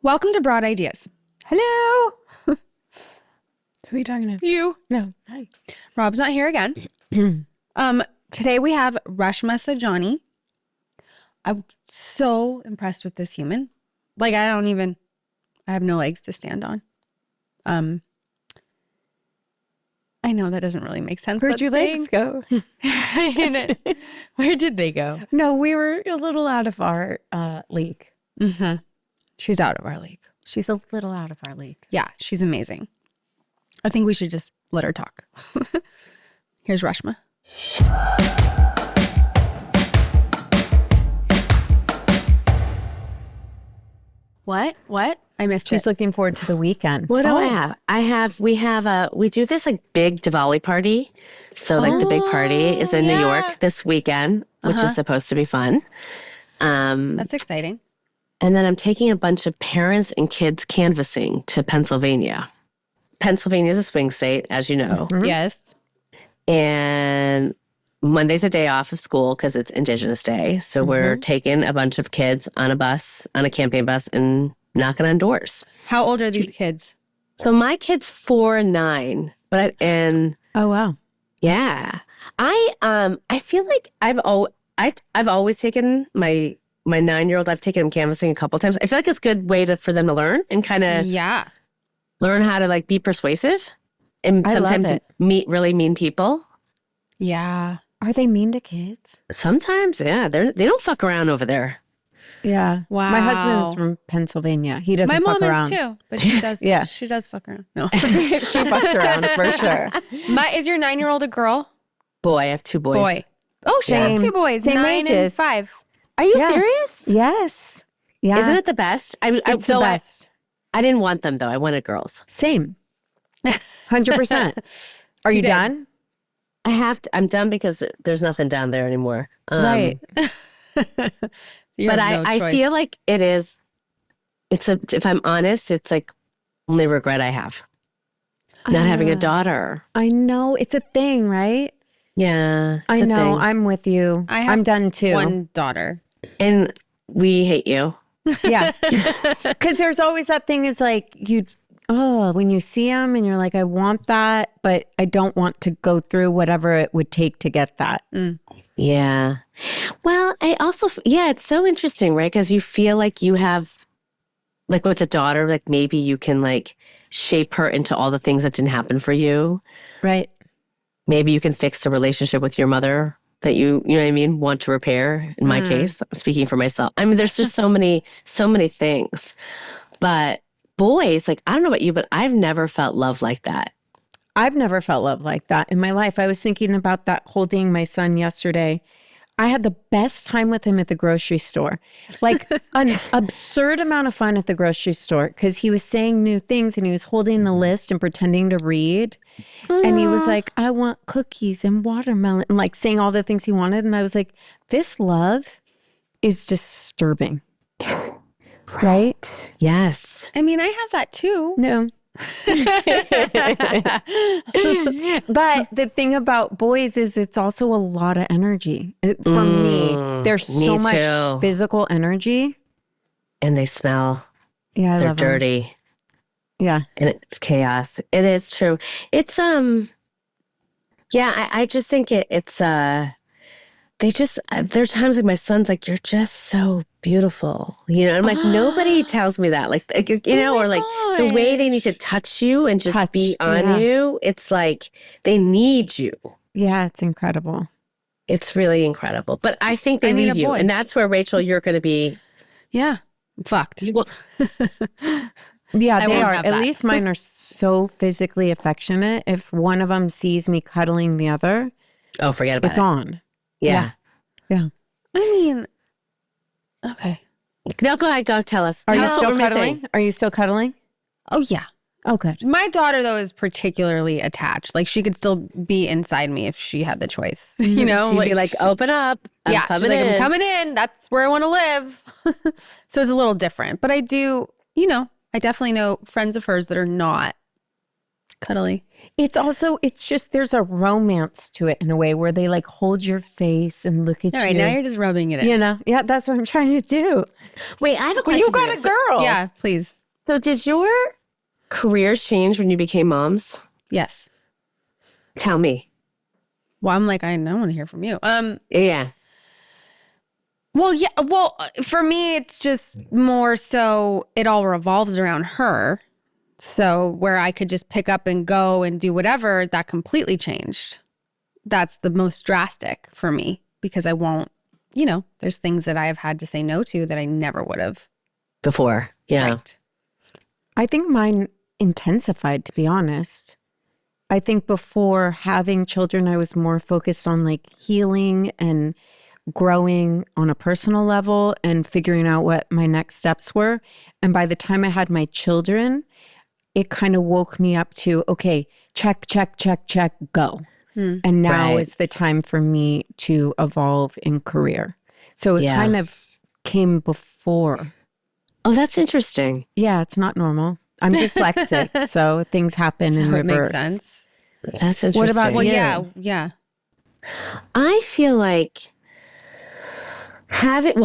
Welcome to Broad Ideas. Hello. Who are you talking to? You. No. Hi. Rob's not here again. Today we have Reshma Saujani. I'm so impressed with this human. Like I have no legs to stand on. I know that doesn't really make sense. Where'd your legs go? Where did they go? No, we were a little out of our league. Mm-hmm. She's out of our league. She's a little out of our league. Yeah, she's amazing. I think we should just let her talk. Here's Reshma. What? I missed She's it. looking forward to the weekend. What do I have? We do this like big Diwali party. So like the big party is in New York this weekend, which is supposed to be fun. That's exciting. And then I'm taking a bunch of parents and kids canvassing to Pennsylvania. Pennsylvania is a swing state, as you know. Mm-hmm. Yes. And Monday's a day off of school because it's Indigenous Day. So we're taking a bunch of kids on a bus, on a campaign bus, and knocking on doors. How old are these kids? So my kid's 4 and 9. Oh, wow. Yeah. I feel like I've always taken my 9-year-old, I've taken him canvassing a couple times. I feel like it's a good way for them to learn and kind of learn how to like be persuasive and sometimes meet really mean people. Yeah. Are they mean to kids? Sometimes, yeah. They don't fuck around over there. Yeah. Wow. My husband's from Pennsylvania. He doesn't fuck around. My mom is too, but she does. Yeah. She does fuck around. No. She fucks around for sure. Is your 9-year-old a girl? Boy, I have 2 boys. Boy. Oh, she has 2 boys. Same 9 and ages. 5. Are you serious? Yes. Yeah. Isn't it the best? It's the best. I didn't want them though. I wanted girls. Same. 100%. Are you done? I have to. I'm done because there's nothing down there anymore. Right. But I feel like it is. If I'm honest, it's like only regret I have not having a daughter. I know. It's a thing, right? Yeah. I know. I'm with you. I'm done too. One daughter. And we hate you. Yeah. Because there's always that thing is like when you see them and you're like, I want that, but I don't want to go through whatever it would take to get that. Mm. Yeah. Well, it's so interesting, right? Because you feel like you have, like with a daughter, like maybe you can like shape her into all the things that didn't happen for you. Right. Maybe you can fix the relationship with your mother that you know what I mean, want to repair. In my case, I'm speaking for myself. I mean, there's just so many things. But boys, like, I don't know about you, but I've never felt love like that. I've never felt love like that in my life. I was thinking about that holding my son yesterday. I had the best time with him at the grocery store, like an absurd amount of fun at the grocery store because he was saying new things and he was holding the list and pretending to read. And he was like, I want cookies and watermelon and like saying all the things he wanted. And I was like, this love is disturbing. Right? Yes. I mean, I have that too. No. But the thing about boys is it's also a lot of energy. For me, there's so much physical energy. And they smell. Yeah, I They're love them. dirty. Yeah. And it's chaos. It is true. It's, I just think it's, there are times like my son's like, you're just so beautiful, you know? And I'm like, nobody tells me that. Like, you know, or like the way they need to touch you and just be on you. It's like they need you. Yeah, it's incredible. It's really incredible. But I think they need you. And that's where, Rachel, you're going to be. Yeah. I'm fucked. Yeah, they are. At least mine are so physically affectionate. If one of them sees me cuddling the other, forget about it. It's on. Yeah. Yeah. I mean, okay. No, go ahead. Go tell us. Are Tell you us still what we're cuddling? missing. Are you still cuddling? Oh, yeah. Oh, good. My daughter, though, is particularly attached. Like, she could still be inside me if she had the choice. You know? She'd be like, open up. I'm coming in. I'm coming in. That's where I want to live. So it's a little different. But I do, I definitely know friends of hers that are not Cuddly. It's just, there's a romance to it in a way where they like hold your face and look at All you. right, now you're just rubbing it in. You know? Yeah, that's what I'm trying to do. Wait, I have a Well, question. you for got a girl. Yeah, please. So did your careers change when you became moms? Yes. Tell me. Well, I'm like, I don't want to hear from you. Yeah. Well, yeah. Well, for me, it's just more so it all revolves around her. So where I could just pick up and go and do whatever, that completely changed. That's the most drastic for me because I won't, there's things that I have had to say no to that I never would have. Before. Yeah. Right. I think mine intensified, to be honest. I think before having children, I was more focused on like healing and growing on a personal level and figuring out what my next steps were. And by the time I had my children, it kind of woke me up to, okay, check, go. And now is the time for me to evolve in career. So it kind of came before. Oh, that's interesting. Yeah, it's not normal. I'm dyslexic, so things happen in It reverse. makes sense. That's interesting. What about Well, you? yeah. I feel like having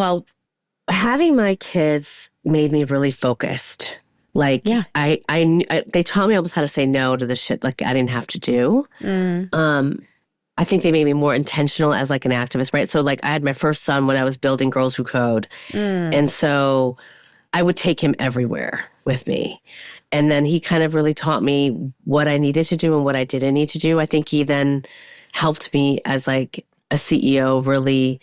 my kids made me really focused. Like, they taught me almost how to say no to the shit like I didn't have to do. I think they made me more intentional as like an activist, right? So like I had my first son when I was building Girls Who Code. And so I would take him everywhere with me. And then he kind of really taught me what I needed to do and what I didn't need to do. I think he then helped me as like a CEO really.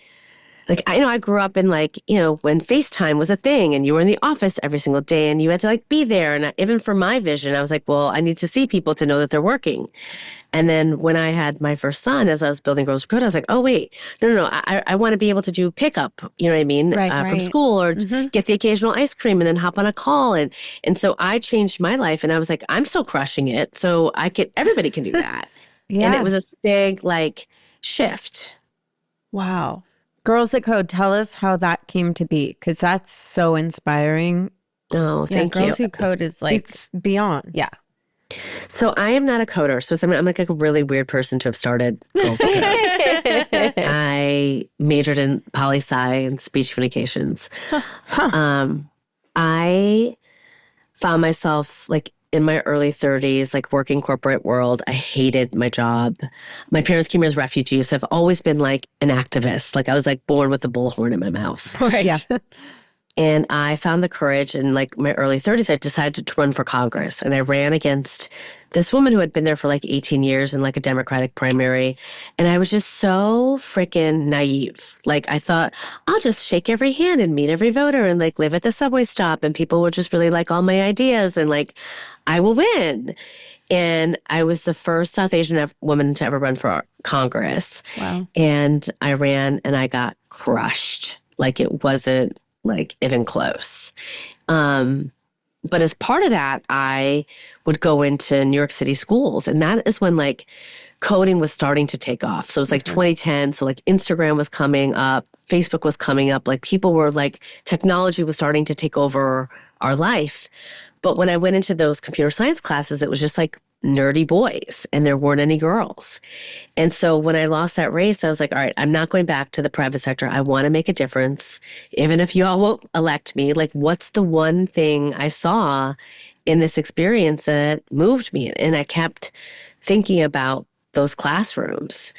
Like, I grew up in like, when FaceTime was a thing and you were in the office every single day and you had to like be there. And even for my vision, I was like, well, I need to see people to know that they're working. And then when I had my first son, as I was building Girls Who Code, I was like, oh, wait, no. I want to be able to do pickup, you know what I mean? From school or get the occasional ice cream and then hop on a call. And so I changed my life and I was like, I'm still crushing it. So everybody can do that. And it was this big like shift. Wow. Girls at Code, tell us how that came to be, because that's so inspiring. Oh, thank you. Girls Who Code is like... It's beyond. Yeah. So I am not a coder. So I'm like a really weird person to have started Girls Who Code. I majored in poli-sci and speech communications. I found myself like in my early 30s, like working corporate world. I hated my job. My parents came here as refugees, so I've always been like an activist. Like I was like born with a bullhorn in my mouth. Right. Yeah. And I found the courage in like my early 30s. I decided to run for Congress. And I ran against this woman who had been there for like 18 years in like a Democratic primary. And I was just so freaking naive. Like I thought, I'll just shake every hand and meet every voter and like live at the subway stop. And people will just really like all my ideas and like I will win. And I was the first South Asian woman to ever run for Congress. Wow. And I ran and I got crushed. Like it wasn't like even close. But as part of that, I would go into New York City schools. And that is when like coding was starting to take off. So it was like 2010. So like Instagram was coming up, Facebook was coming up. Like people were like, technology was starting to take over our life. But when I went into those computer science classes, it was just like nerdy boys and there weren't any girls. And so when I lost that race, I was like, all right, I'm not going back to the private sector. I want to make a difference. Even if you all won't elect me, like what's the one thing I saw in this experience that moved me? And I kept thinking about those classrooms.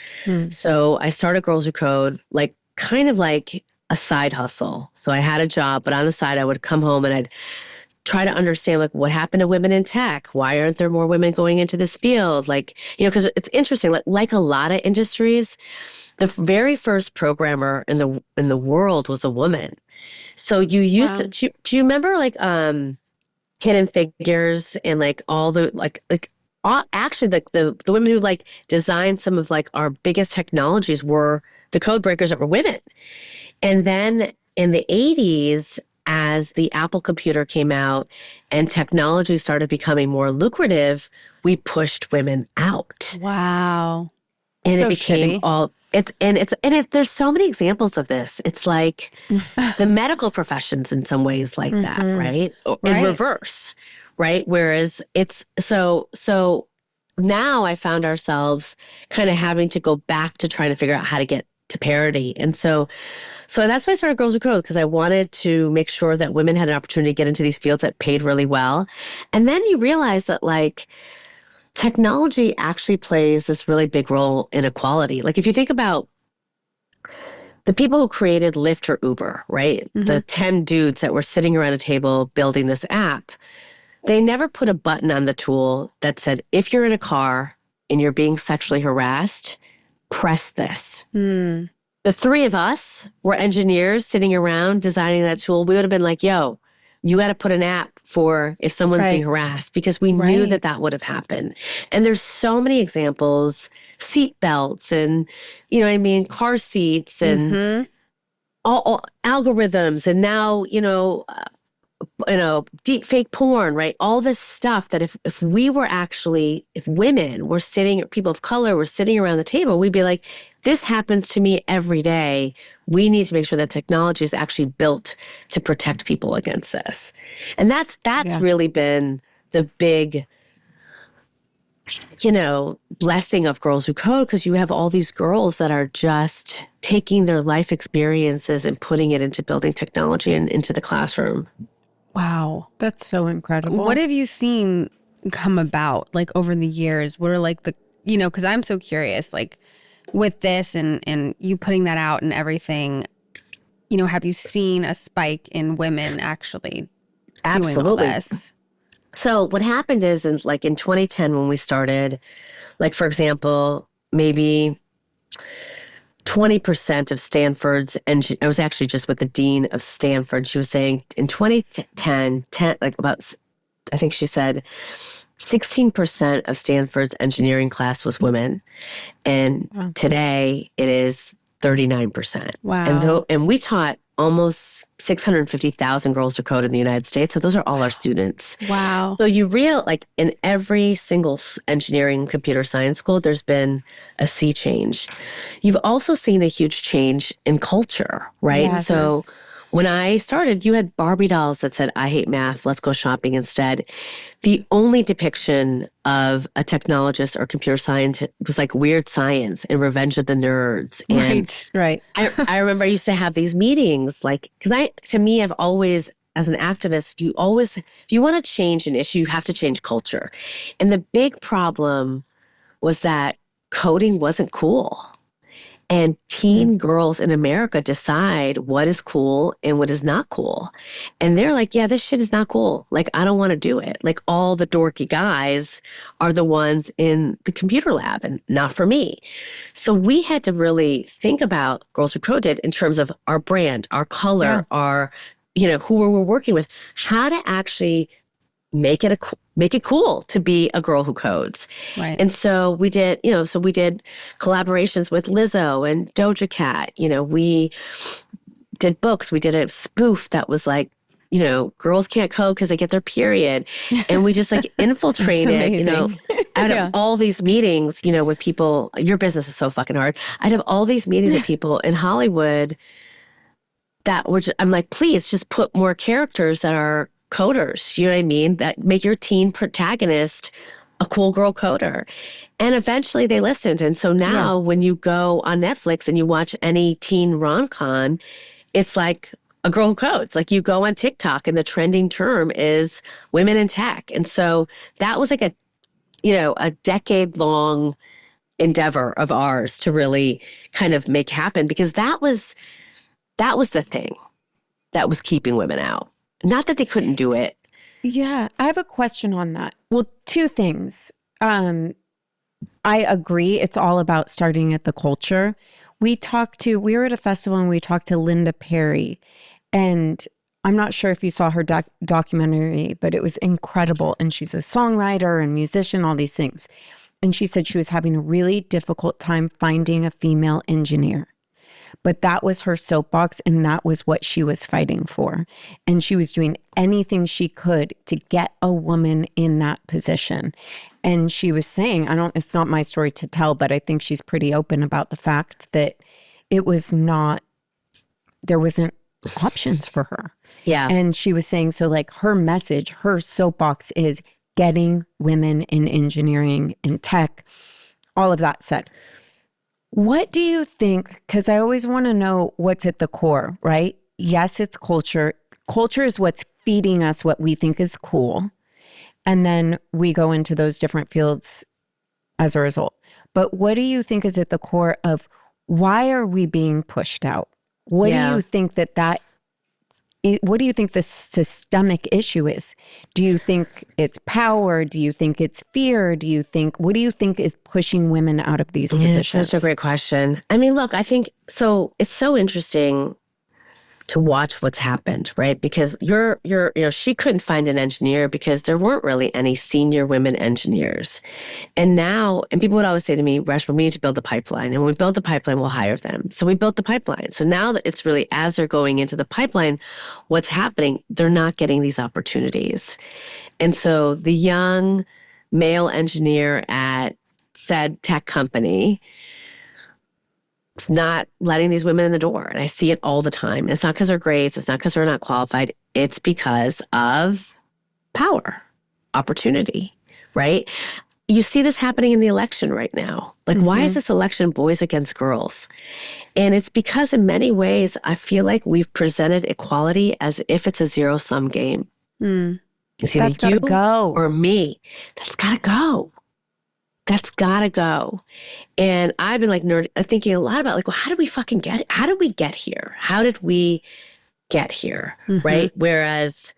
So I started Girls Who Code, like kind of like a side hustle. So I had a job, but on the side I would come home and I'd try to understand like what happened to women in tech. Why aren't there more women going into this field? Like, because it's interesting, like a lot of industries, the very first programmer in the world was a woman. So you used to, do you remember like Hidden Figures and like all the actually the women who like designed some of like our biggest technologies were the code breakers that were women. And then in the 80s, as the Apple computer came out and technology started becoming more lucrative, we pushed women out. Wow. And So it became shitty. there's so many examples of this. It's like the medical professions in some ways like that, right? In reverse, right? Whereas it's so now I found ourselves kind of having to go back to trying to figure out how to get to parity. And so that's why I started Girls Who Code, because I wanted to make sure that women had an opportunity to get into these fields that paid really well. And then you realize that like technology actually plays this really big role in equality. Like if you think about the people who created Lyft or Uber, right? The 10 dudes that were sitting around a table building this app, they never put a button on the tool that said, if you're in a car and you're being sexually harassed, press this. The three of us were engineers sitting around designing that tool. We would have been like, yo, you got to put an app for if someone's being harassed, because we knew that that would have happened. And there's so many examples, seat belts and, you know what I mean, car seats and all algorithms. And now, deep fake porn, right? All this stuff that if women were sitting, people of color were sitting around the table, we'd be like, this happens to me every day. We need to make sure that technology is actually built to protect people against this. And that's really been the big, blessing of Girls Who Code, because you have all these girls that are just taking their life experiences and putting it into building technology and into the classroom. Wow. That's so incredible. What have you seen come about like over the years? What are like the, because I'm so curious, like with this and you putting that out and everything, have you seen a spike in women actually doing all this? So what happened is in 2010 when we started, like for example, maybe 20% of Stanford's, and I was actually just with the dean of Stanford. She was saying in 2010, I think she said 16% of Stanford's engineering class was women. And today it is 39%. Wow. And we taught almost 650,000 Girls Who Code in the United States. So those are all our students. Wow. So in every single engineering computer science school, there's been a sea change. You've also seen a huge change in culture, right? Yes. So when I started, you had Barbie dolls that said, I hate math, let's go shopping instead. The only depiction of a technologist or computer scientist was like Weird Science and Revenge of the Nerds. And Right. I remember I used to have these meetings, because to me, I've always, as an activist, if you want to change an issue, you have to change culture. And the big problem was that coding wasn't cool. And teen girls in America decide what is cool and what is not cool. And they're like, yeah, this shit is not cool. Like, I don't want to do it. Like, all the dorky guys are the ones in the computer lab and not for me. So we had to really think about Girls Who Coded in terms of our brand, our color, our, who we're working with, how to actually make it cool to be a girl who codes. Right. And so we did, we did collaborations with Lizzo and Doja Cat. We did books. We did a spoof that was like, girls can't code because they get their period. And we just infiltrated, out of all these meetings, with people. Your business is so fucking hard. I'd have all these meetings with people in Hollywood I'm like, please just put more characters that are coders, you know what I mean? That make your teen protagonist a cool girl coder. And eventually they listened. And so now when you go on Netflix and you watch any teen rom-com, it's like a girl who codes. Like you go on TikTok and the trending term is women in tech. And so that was like a decade-long endeavor of ours to really kind of make happen, because that was the thing that was keeping women out. Not that they couldn't do it. Yeah, I have a question on that. Well, two things. I agree. It's all about starting at the culture. We were at a festival and we talked to Linda Perry, and I'm not sure if you saw her documentary, but it was incredible. And she's a songwriter and musician, all these things. And she said she was having a really difficult time finding a female engineer. But that was her soapbox, and that was what she was fighting for. And she was doing anything she could to get a woman in that position. And she was saying, it's not my story to tell, but I think she's pretty open about the fact that there wasn't options for her. Yeah. And she was saying, so like her message, her soapbox is getting women in engineering, in tech, all of that said. What do you think? Because I always want to know what's at the core, right? Yes, it's culture. Culture is what's feeding us what we think is cool. And then we go into those different fields as a result. But what do you think is at the core of why are we being pushed out? What do you think what do you think the systemic issue is? Do you think it's power? Do you think it's fear? What do you think is pushing women out of these positions? It's such a great question. I mean, look, I think, so it's so interesting to watch what's happened, right? Because she couldn't find an engineer because there weren't really any senior women engineers. And now, and people would always say to me, Reshma, we need to build the pipeline. And when we build the pipeline, we'll hire them. So we built the pipeline. So now that it's really, as they're going into the pipeline, what's happening, they're not getting these opportunities. And so the young male engineer at said tech company, it's not letting these women in the door. And I see it all the time. It's not because they're grades. It's not because they're not qualified. It's because of power, opportunity, right? You see this happening in the election right now. Like, why is this election boys against girls? And it's because in many ways, I feel like we've presented equality as if it's a zero-sum game. It's either That's gotta you go. or me. That's got to go. That's gotta go. And I've been like thinking a lot about like, well, how did we get here? How did we get here? Right? Whereas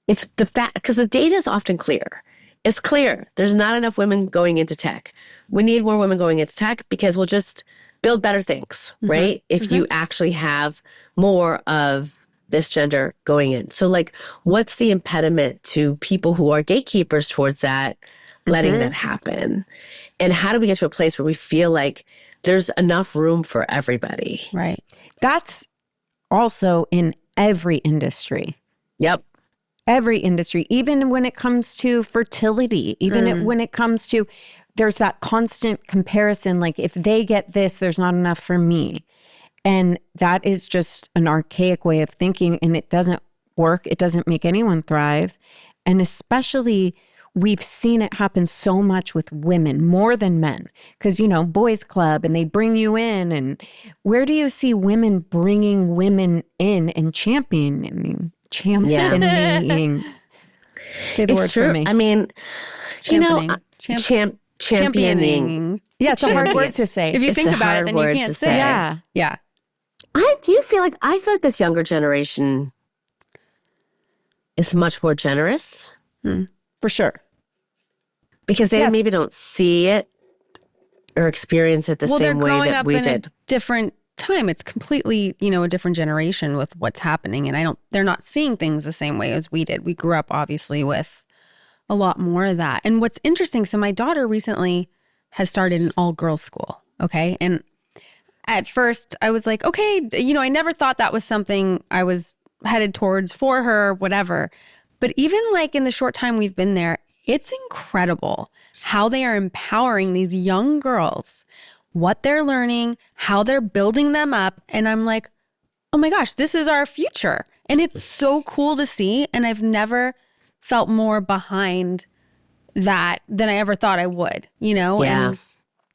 it's the fact, because the data is often clear. It's clear. There's not enough women going into tech. We need more women going into tech because we'll just build better things, right? If you actually have more of this gender going in. So like, what's the impediment to people who are gatekeepers towards that letting that happen? And how do we get to a place where we feel like there's enough room for everybody? Right. That's also in every industry. Yep. Every industry, even when it comes to fertility, when it comes to, there's that constant comparison, like if they get this, there's not enough for me. And that is just an archaic way of thinking, and it doesn't work. It doesn't make anyone thrive. And especially, we've seen it happen so much with women, more than men, because, boys club, and they bring you in. And where do you see women bringing women in and championing? Say the word true. for me. I mean, championing. Yeah, it's a hard word to say. If you think about it, then you can't say. Yeah. I feel like this younger generation is much more generous. For sure. Because they maybe don't see it or experience it the same way that we did. Well, they're growing up in a different time. It's completely, a different generation with what's happening. And they're not seeing things the same way as we did. We grew up obviously with a lot more of that. And what's interesting, so my daughter recently has started an all-girls school, okay? And at first I was like, okay, I never thought that was something I was headed towards for her, whatever. But even like in the short time we've been there, it's incredible how they are empowering these young girls, what they're learning, how they're building them up. And I'm like, oh my gosh, this is our future. And it's so cool to see. And I've never felt more behind that than I ever thought I would, Yeah.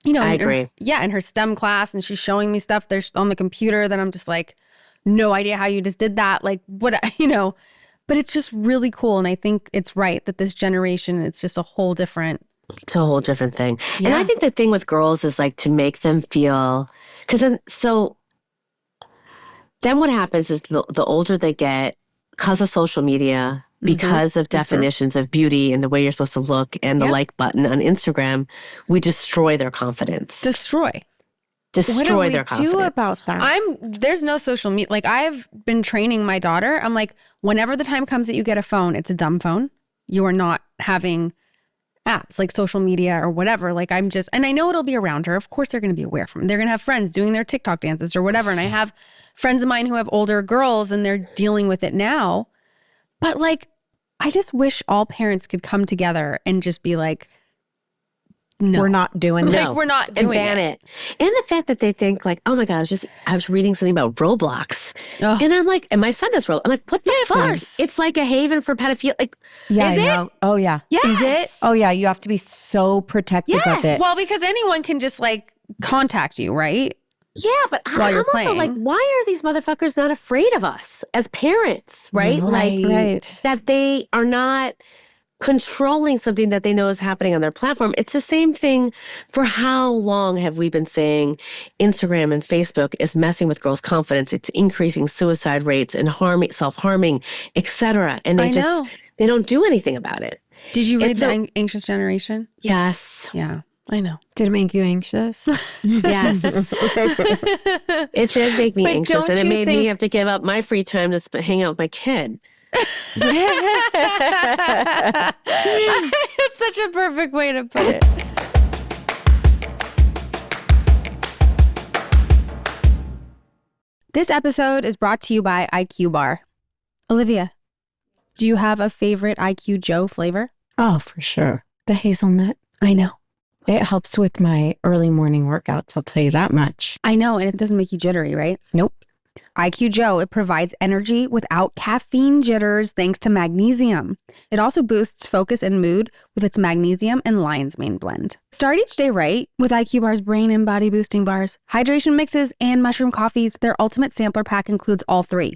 And, I agree. In her STEM class, and she's showing me stuff there's on the computer that I'm just like, no idea how you just did that. Like, what, But it's just really cool. And I think it's right that this generation, it's just a whole different. It's a whole different thing. Yeah. And I think the thing with girls is like to make them feel, because then what happens is the older they get, because of social media, because of definitions of beauty and the way you're supposed to look and the like button on Instagram, we destroy their confidence. Destroy What their confidence. do we do about that? There's no social media. Like, I've been training my daughter. I'm like, whenever the time comes that you get a phone, it's a dumb phone. You are not having apps like social media or whatever. Like, and I know it'll be around her. Of course, they're going to be aware from. They're going to have friends doing their TikTok dances or whatever. And I have friends of mine who have older girls and they're dealing with it now. But like, I just wish all parents could come together and just be like, we're not doing this. Like, we're not doing ban it. And the fact that they think like, oh my God, I was reading something about Roblox. Oh. And I'm like, and my son does Roblox. I'm like, what the fuck? course. It's like a haven for pedophilia. Like, Yeah, is I it? know. Oh, yeah. Yes. Is it? Oh, yeah. You have to be so protective of Yes. it. Well, because anyone can just like contact you, right? Yeah, but While I'm you're also like, playing. why are these motherfuckers not afraid of us as parents, right? Like Right. that they are not controlling something that they know is happening on their platform. It's the same thing. For how long have we been saying Instagram and Facebook is messing with girls' confidence? It's increasing suicide rates and self-harming, etc. And I know. they don't do anything about it. Did you read It's The Anxious Generation? Yes. Yeah, I know. Did it make you anxious? Yes. It did make me But anxious, don't and it you made me think- have to give up my free time to hang out with my kid. It's such a perfect way to put it. This episode is brought to you by IQ Bar. Olivia, do you have a favorite IQ Joe flavor? Oh, for sure. The hazelnut. I know. It helps with my early morning workouts, I'll tell you that much. I know, and it doesn't make you jittery, right? Nope. IQ Joe, it provides energy without caffeine jitters thanks to magnesium. It also boosts focus and mood with its magnesium and lion's mane blend. Start each day right with IQ Bar's brain and body boosting bars, hydration mixes, and mushroom coffees. Their ultimate sampler pack includes all three.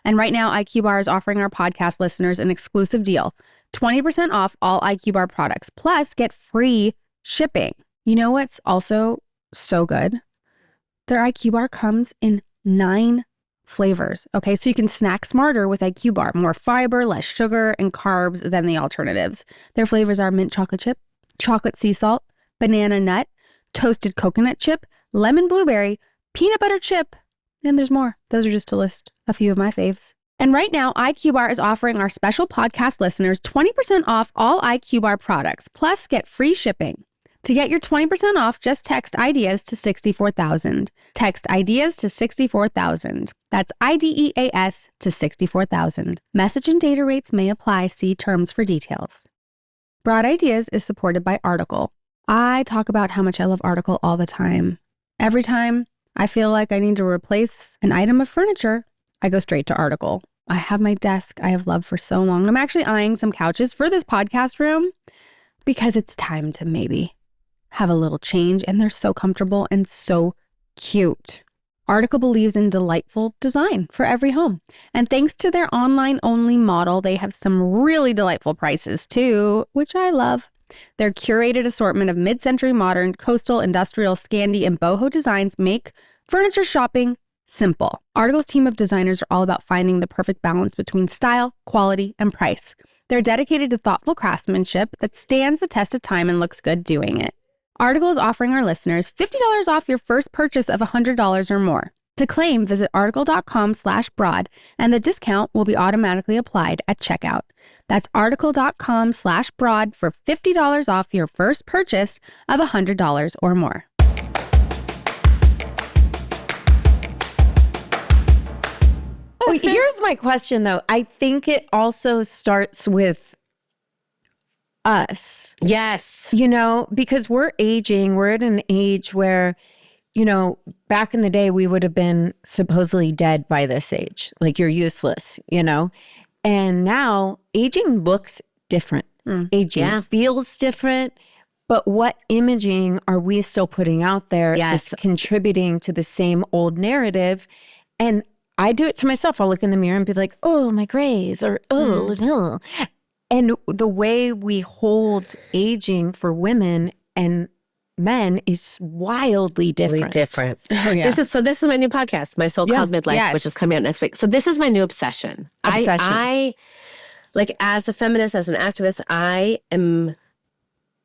And right now, IQ Bar is offering our podcast listeners an exclusive deal, 20% off all IQ Bar products, plus get free shipping. You know what's also so good? Their IQ Bar comes in 9 flavors. Okay, so you can snack smarter with IQ Bar. More fiber, less sugar, and carbs than the alternatives. Their flavors are mint chocolate chip, chocolate sea salt, banana nut, toasted coconut chip, lemon blueberry, peanut butter chip, and there's more. Those are just to list a few of my faves. And right now, IQ Bar is offering our special podcast listeners 20% off all IQ Bar products, plus get free shipping. To get your 20% off, just text IDEAS to 64,000. Text IDEAS to 64,000. That's IDEAS to 64,000. Message and data rates may apply. See terms for details. Broad Ideas is supported by Article. I talk about how much I love Article all the time. Every time I feel like I need to replace an item of furniture, I go straight to Article. I have my desk I have loved for so long. I'm actually eyeing some couches for this podcast room because it's time to maybe have a little change, and they're so comfortable and so cute. Article believes in delightful design for every home. And thanks to their online-only model, they have some really delightful prices too, which I love. Their curated assortment of mid-century modern, coastal, industrial, Scandi, and boho designs make furniture shopping simple. Article's team of designers are all about finding the perfect balance between style, quality, and price. They're dedicated to thoughtful craftsmanship that stands the test of time and looks good doing it. Article is offering our listeners $50 off your first purchase of $100 or more. To claim, visit article.com/broad, and the discount will be automatically applied at checkout. That's article.com/broad for $50 off your first purchase of $100 or more. Oh, here's my question, though. I think it also starts with us. Yes. You know, because we're aging, we're at an age where, you know, back in the day, we would have been supposedly dead by this age. Like, you're useless, you know? And now aging looks different. Aging feels different. But what imaging are we still putting out there that's contributing to the same old narrative? And I do it to myself. I'll look in the mirror and be like, oh, my grays, or oh, no. And the way we hold aging for women and men is wildly different. Oh, yeah. This is my new podcast, my So-Called Midlife, which is coming out next week. So this is my new obsession. I like, as a feminist, as an activist, I am,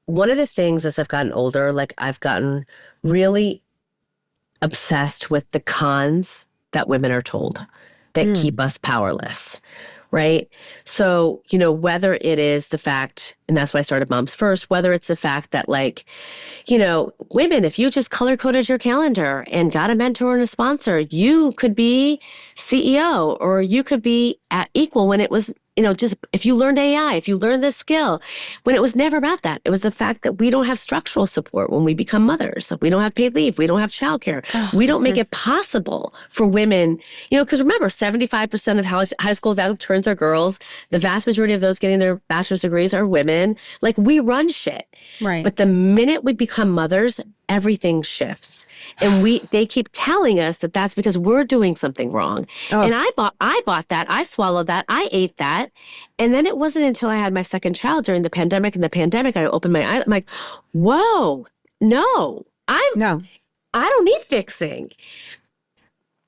one of the things as I've gotten older, like I've gotten really obsessed with the cons that women are told that keep us powerless. Right? So, you know, whether it is the fact And that's why I started Moms First, whether it's the fact that like, you know, women, if you just color coded your calendar and got a mentor and a sponsor, you could be CEO or you could be at equal when it was, you know, just if you learned AI, if you learned this skill, when it was never about that. It was the fact that we don't have structural support when we become mothers. We don't have paid leave. We don't have childcare. We don't make it possible for women, you know, because remember, 75% of high school valedictorians are girls. The vast majority of those getting their bachelor's degrees are women. Like we run shit. Right. But the minute we become mothers, everything shifts. And they keep telling us that that's because we're doing something wrong. And I bought that. I swallowed that. I ate that. And then it wasn't until I had my second child during the pandemic. And the pandemic, I opened my eyes. I'm like, whoa, no, I don't need fixing.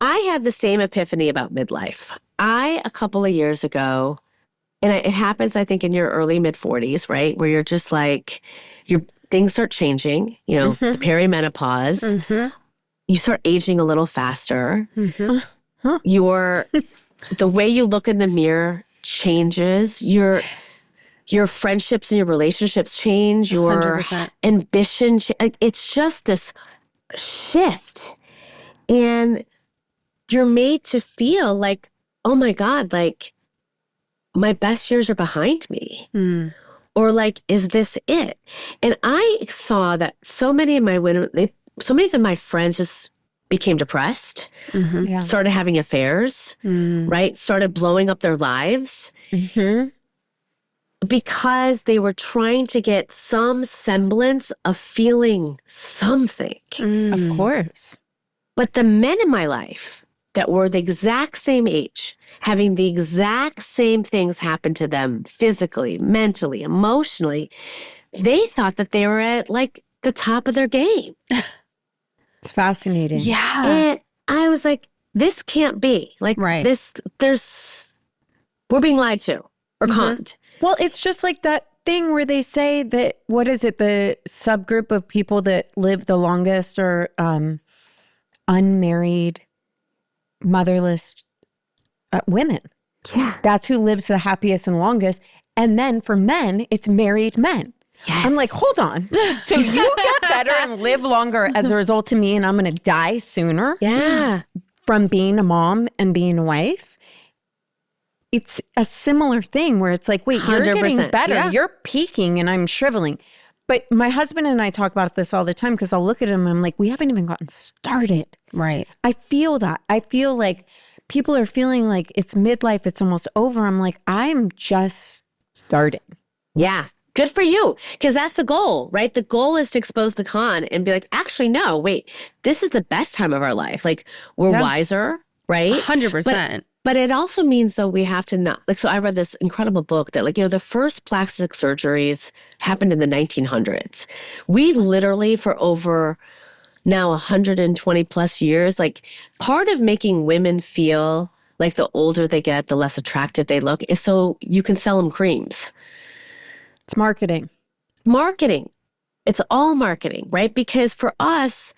I had the same epiphany about midlife. A couple of years ago, and it happens, I think, in your early mid-40s, right? Where you're just like, things start changing, you know, the perimenopause. You start aging a little faster. The way you look in the mirror changes. Your friendships and your relationships change. Your 100%. ambition. It's just this shift. And you're made to feel like, oh my God, like my best years are behind me. Or like, is this it? And I saw that so many of my friends just became depressed, started having affairs, right? Started blowing up their lives because they were trying to get some semblance of feeling something. Of course. But the men in my life that were the exact same age, having the exact same things happen to them physically, mentally, emotionally, they thought that they were at like the top of their game. It's fascinating. Yeah. And I was like, this can't be. Like we're being lied to or conned. Well, it's just like that thing where they say that, what is it, the subgroup of people that live the longest are unmarried, motherless women. Yeah. That's who lives the happiest and longest. And then for men, it's married men. Yes. I'm like, hold on. So you get better and live longer as a result to me, and I'm going to die sooner from being a mom and being a wife? It's a similar thing where it's like, wait, you're 100%. getting better. Yeah. You're peaking and I'm shriveling. But my husband and I talk about this all the time because I'll look at him and I'm like, we haven't even gotten started. Right. I feel that. I feel like people are feeling like it's midlife, it's almost over. I'm like, I'm just starting. Yeah. Good for you. Because that's the goal, right? The goal is to expose the con and be like, actually, no, wait, this is the best time of our life. Like we're wiser, right? 100%. But it also means, though, we have to not, like, so I read this incredible book that, like, you know, the first plastic surgeries happened in the 1900s. We literally, for over now 120 plus years, like, part of making women feel like the older they get, the less attractive they look is so you can sell them creams. It's marketing. Marketing. It's all marketing, right? Because for us,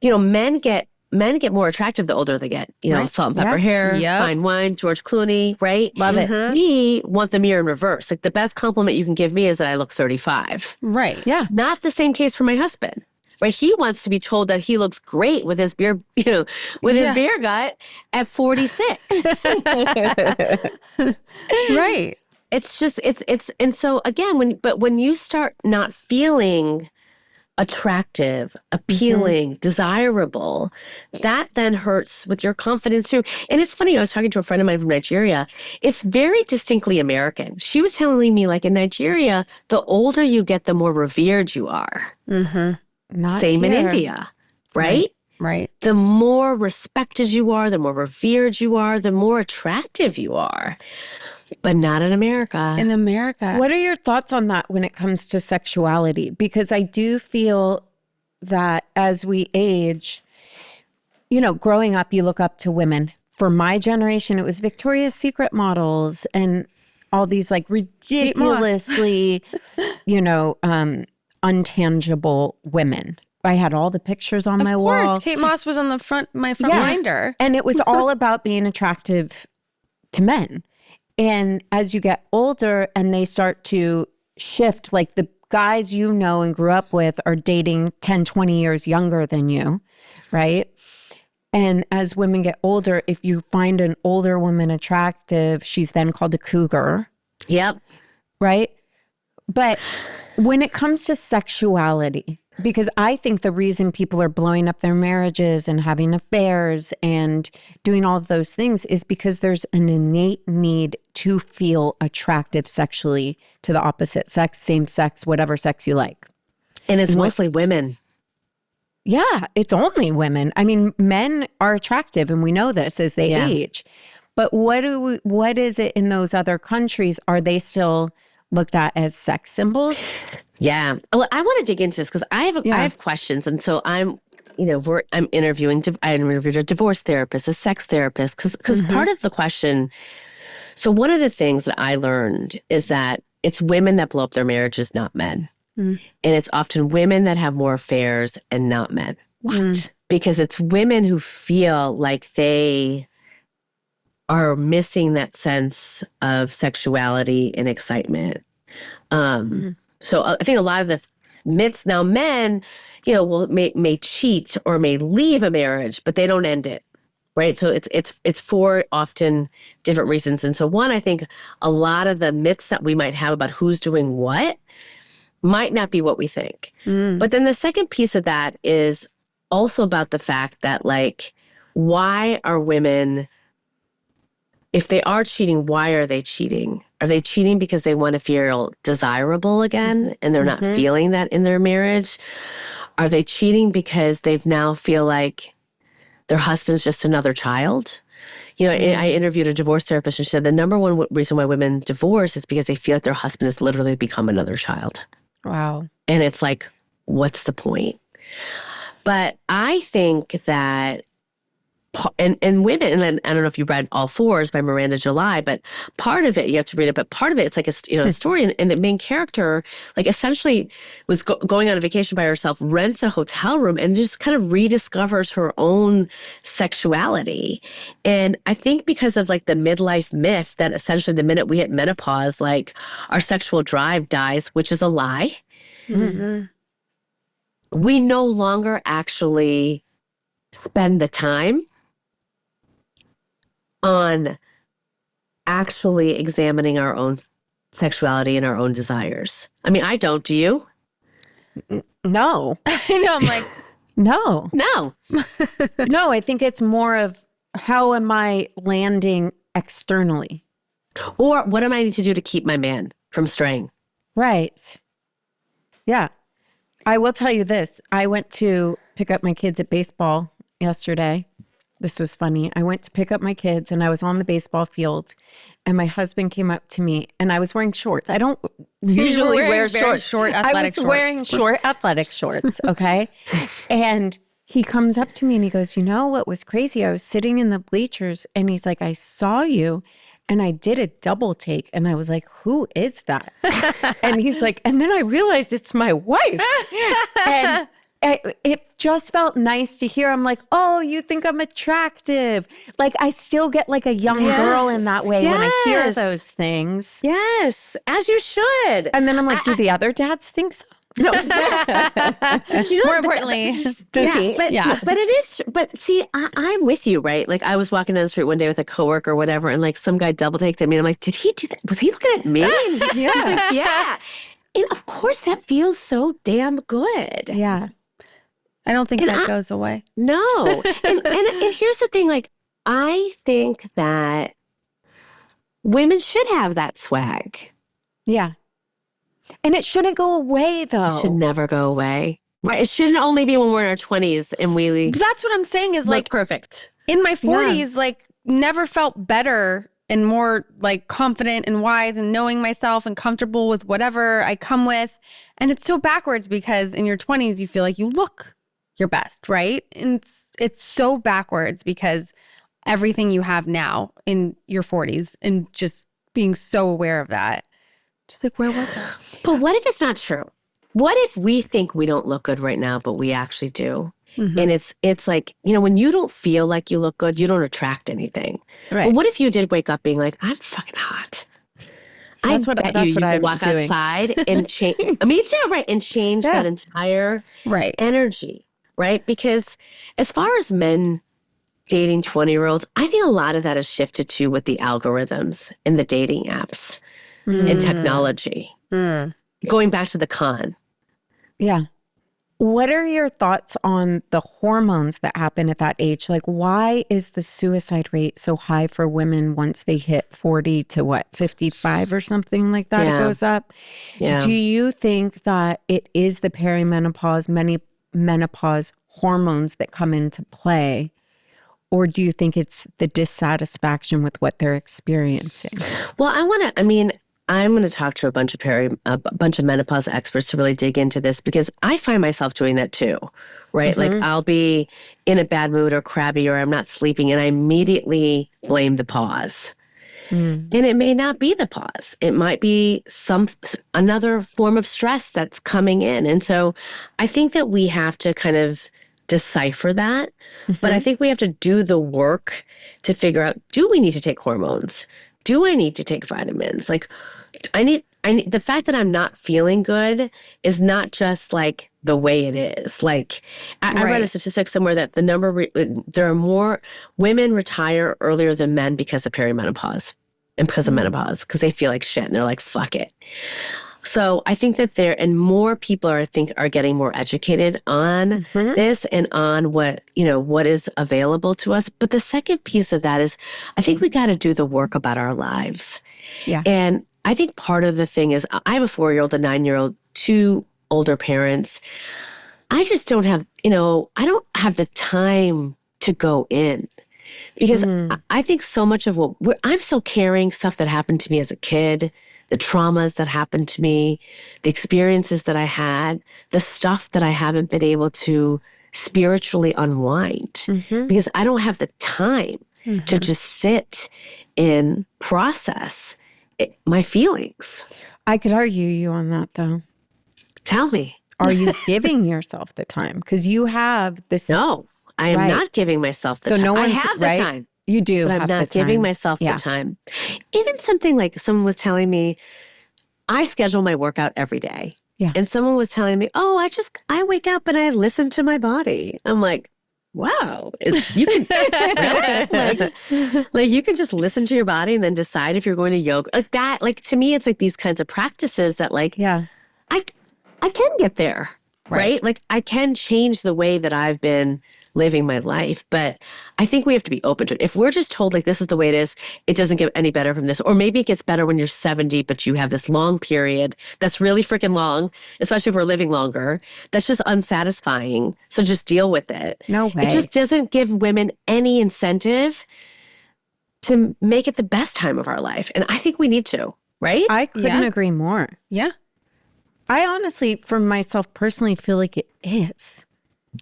you know, men get more attractive the older they get. You know, salt and pepper hair, fine wine, George Clooney, right? Love it. We want the mirror in reverse. Like the best compliment you can give me is that I look 35. Right. Yeah. Not the same case for my husband. Right? He wants to be told that he looks great with his beer, you know, with his beer gut at 46. Right. It's just, and so again, when you start not feeling attractive, appealing, desirable, that then hurts with your confidence too. And it's funny, I was talking to a friend of mine from Nigeria. It's very distinctly American. She was telling me, like, in Nigeria, the older you get, the more revered you are. Same in India, right? Right. The more respected you are, the more revered you are, the more attractive you are. But not in America. In America. What are your thoughts on that when it comes to sexuality? Because I do feel that as we age, you know, growing up, you look up to women. For my generation, it was Victoria's Secret models and all these like ridiculously, you know, untangible women. I had all the pictures on my wall. Of course, Kate Moss was on the front binder. And it was all about being attractive to men. And as you get older and they start to shift. Like the guys you know and grew up with are dating 10, 20 years younger than you, right? And as women get older, if you find an older woman attractive, she's then called a cougar. Yep. Right? But when it comes to sexuality, because I think the reason people are blowing up their marriages and having affairs and doing all of those things is because there's an innate need to feel attractive sexually to the opposite sex, same sex, whatever sex you like. And it's mostly women. Yeah, it's only women. I mean, men are attractive, and we know this as they age. But what is it in those other countries? Are they still looked at as sex symbols? Yeah. Well, I want to dig into this because I have questions, and so I interviewed a divorce therapist, a sex therapist, because part of the question. So one of the things that I learned is that it's women that blow up their marriages, not men. And it's often women that have more affairs and not men. What? Because it's women who feel like they are missing that sense of sexuality and excitement. So I think a lot of the myths now, men, may cheat or may leave a marriage, but they don't end it. Right. So it's for often different reasons. And so one, I think a lot of the myths that we might have about who's doing what might not be what we think. But then the second piece of that is also about the fact that, like, why are women, if they are cheating, why are they cheating? Are they cheating because they want to feel desirable again and they're not feeling that in their marriage? Are they cheating because they've now feel like their husband's just another child? I interviewed a divorce therapist and she said the number one reason why women divorce is because they feel like their husband has literally become another child. Wow. And it's like, what's the point? But I think that, and women, and I don't know if you read All Fours by Miranda July, but part of it, you have to read it, but part of it, it's like a story, and the main character, like, essentially was going on a vacation by herself, rents a hotel room, and just kind of rediscovers her own sexuality. And I think because of, like, the midlife myth that essentially the minute we hit menopause, like, our sexual drive dies, which is a lie. We no longer actually spend the time on actually examining our own sexuality and our own desires. I mean, I don't. Do you? No. I know. I'm like, no. No, I think it's more of how am I landing externally? Or what am I need to do to keep my man from straying? Right. Yeah. I will tell you this. I went to pick up my kids at baseball yesterday. This was funny. I went to pick up my kids and I was on the baseball field and my husband came up to me and I was wearing shorts. I don't usually wear shorts. I was wearing short athletic shorts, okay? And he comes up to me and he goes, you know what was crazy? I was sitting in the bleachers and he's like, I saw you and I did a double take. And I was like, who is that? And he's like, and then I realized it's my wife. And it just felt nice to hear. I'm like, oh, you think I'm attractive. Like, I still get like a young girl in that way when I hear those things. Yes, as you should. And then I'm like, do the other dads think so? No. More importantly, does he? But it is. But see, I'm with you, right? Like, I was walking down the street one day with a coworker or whatever, and like some guy double taked at me. And I'm like, did he do that? Was he looking at me? And Yeah. he's like, yeah. And of course, that feels so damn good. Yeah. I don't think that goes away. No. and here's the thing, like, I think that women should have that swag. Yeah. And it shouldn't go away, though. It should never go away. Right? It shouldn't only be when we're in our 20s and we That's what I'm saying is, look like, perfect. in my 40s, like, never felt better and more, like, confident and wise and knowing myself and comfortable with whatever I come with. And it's so backwards because in your 20s, you feel like you look your best, right? And it's so backwards because everything you have now in your 40s and just being so aware of that. Just like, where was that? But what if it's not true? What if we think we don't look good right now, but we actually do? And it's like, when you don't feel like you look good, you don't attract anything. Right. But what if you did wake up being like, I'm fucking hot. That's what you I'm can walk doing. outside and change. Me too, right? And change that entire Right. energy, right? Because as far as men dating 20-year-olds, I think a lot of that has shifted to with the algorithms and the dating apps and technology. Going back to the con. Yeah. What are your thoughts on the hormones that happen at that age? Like, why is the suicide rate so high for women once they hit 40 to 55 or something like that? Yeah. It goes up. Yeah. Do you think that it is the menopause hormones that come into play? Or do you think it's the dissatisfaction with what they're experiencing? Well, I'm going to talk to a bunch of menopause experts to really dig into this because I find myself doing that too, right? Like I'll be in a bad mood or crabby or I'm not sleeping and I immediately blame the pause. And it may not be the pause. It might be another form of stress that's coming in. And so I think that we have to kind of decipher that. But I think we have to do the work to figure out, do we need to take hormones? Do I need to take vitamins? Like, I need the fact that I'm not feeling good is not just like the way it is. Like, I read a statistic somewhere that there are more women retire earlier than men because of perimenopause and because of menopause, because they feel like shit and they're like, fuck it. So I think that more people are getting more educated on this and on what is available to us. But the second piece of that is I think we got to do the work about our lives. Yeah. And I think part of the thing is I have a 4-year-old, a 9-year-old, 2 older parents. I just don't have, I don't have the time to go in because I think so much of I'm still carrying stuff that happened to me as a kid, the traumas that happened to me, the experiences that I had, the stuff that I haven't been able to spiritually unwind because I don't have the time to just sit and process my feelings. I could argue you on that, though. Tell me. Are you giving yourself the time? Because you have this. No, I am not giving myself the time. No I one's, have the time. You do, but I'm not giving myself the time. Even something like someone was telling me, I schedule my workout every day. Yeah. And someone was telling me, I wake up and I listen to my body. I'm like, wow, you can like you can just listen to your body and then decide if you're going to yoga like that. Like to me, it's like these kinds of practices that I can get there, right? Like I can change the way that I've been living my life, but I think we have to be open to it. If we're just told like this is the way it is, it doesn't get any better from this, or maybe it gets better when you're 70, but you have this long period that's really freaking long, especially if we're living longer. That's just unsatisfying. So just deal with it. No way. It just doesn't give women any incentive to make it the best time of our life, and I think we need to. Right? I couldn't agree more. Yeah. I honestly, for myself personally, feel like it is.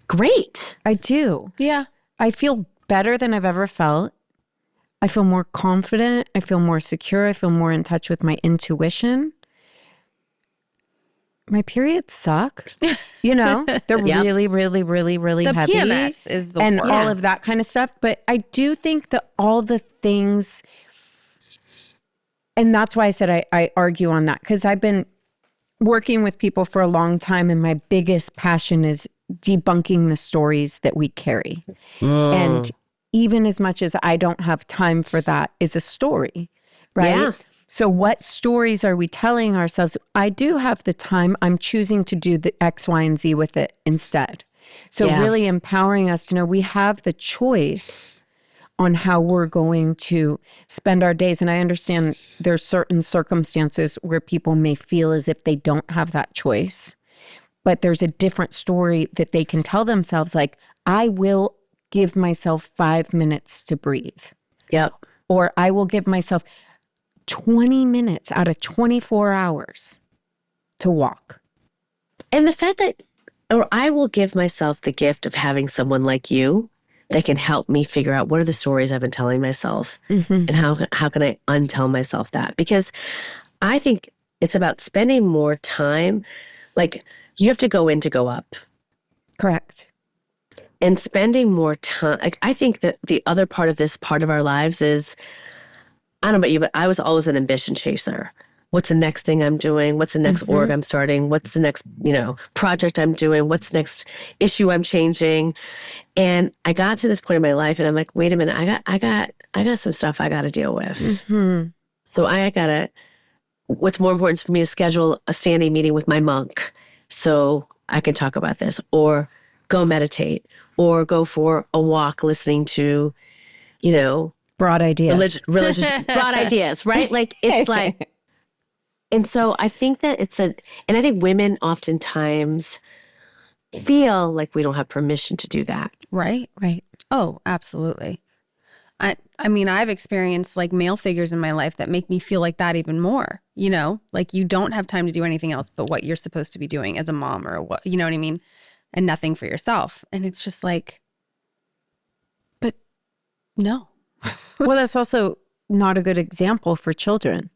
Great. I do. Yeah. I feel better than I've ever felt. I feel more confident. I feel more secure. I feel more in touch with my intuition. My periods suck. They're really, really, really, really heavy. The PMS is the and worst. all of that kind of stuff. But I do think that all the things, and that's why I said I argue on that, because I've been working with people for a long time, and my biggest passion is debunking the stories that we carry. And even as much as I don't have time for that is a story, right? Yeah. So what stories are we telling ourselves? I do have the time. I'm choosing to do the X, Y, and Z with it instead. So really empowering us to know we have the choice on how we're going to spend our days. And I understand there's certain circumstances where people may feel as if they don't have that choice. But there's a different story that they can tell themselves, like, I will give myself 5 minutes to breathe. Yep. Or I will give myself 20 minutes out of 24 hours to walk. And the fact that, or I will give myself the gift of having someone like you that can help me figure out what are the stories I've been telling myself and how can I untell myself that? Because I think it's about spending more time, like, you have to go in to go up. Correct. And spending more time. Like, I think that the other part of this part of our lives is, I don't know about you, but I was always an ambition chaser. what's the next thing I'm doing? What's the next org I'm starting? What's the next, project I'm doing? What's the next issue I'm changing? And I got to this point in my life and I'm like, wait a minute, I got some stuff I got to deal with. So what's more important for me is schedule a standing meeting with my monk so I can talk about this, or go meditate, or go for a walk listening to, broad ideas. Religious broad ideas, right? Like, it's like, and so I think that and I think women oftentimes feel like we don't have permission to do that. Right? Right. Oh, absolutely. I mean, I've experienced like male figures in my life that make me feel like that even more, like you don't have time to do anything else but what you're supposed to be doing as a mom or what, you know what I mean? And nothing for yourself. And it's just like, but no. Well, that's also not a good example for children.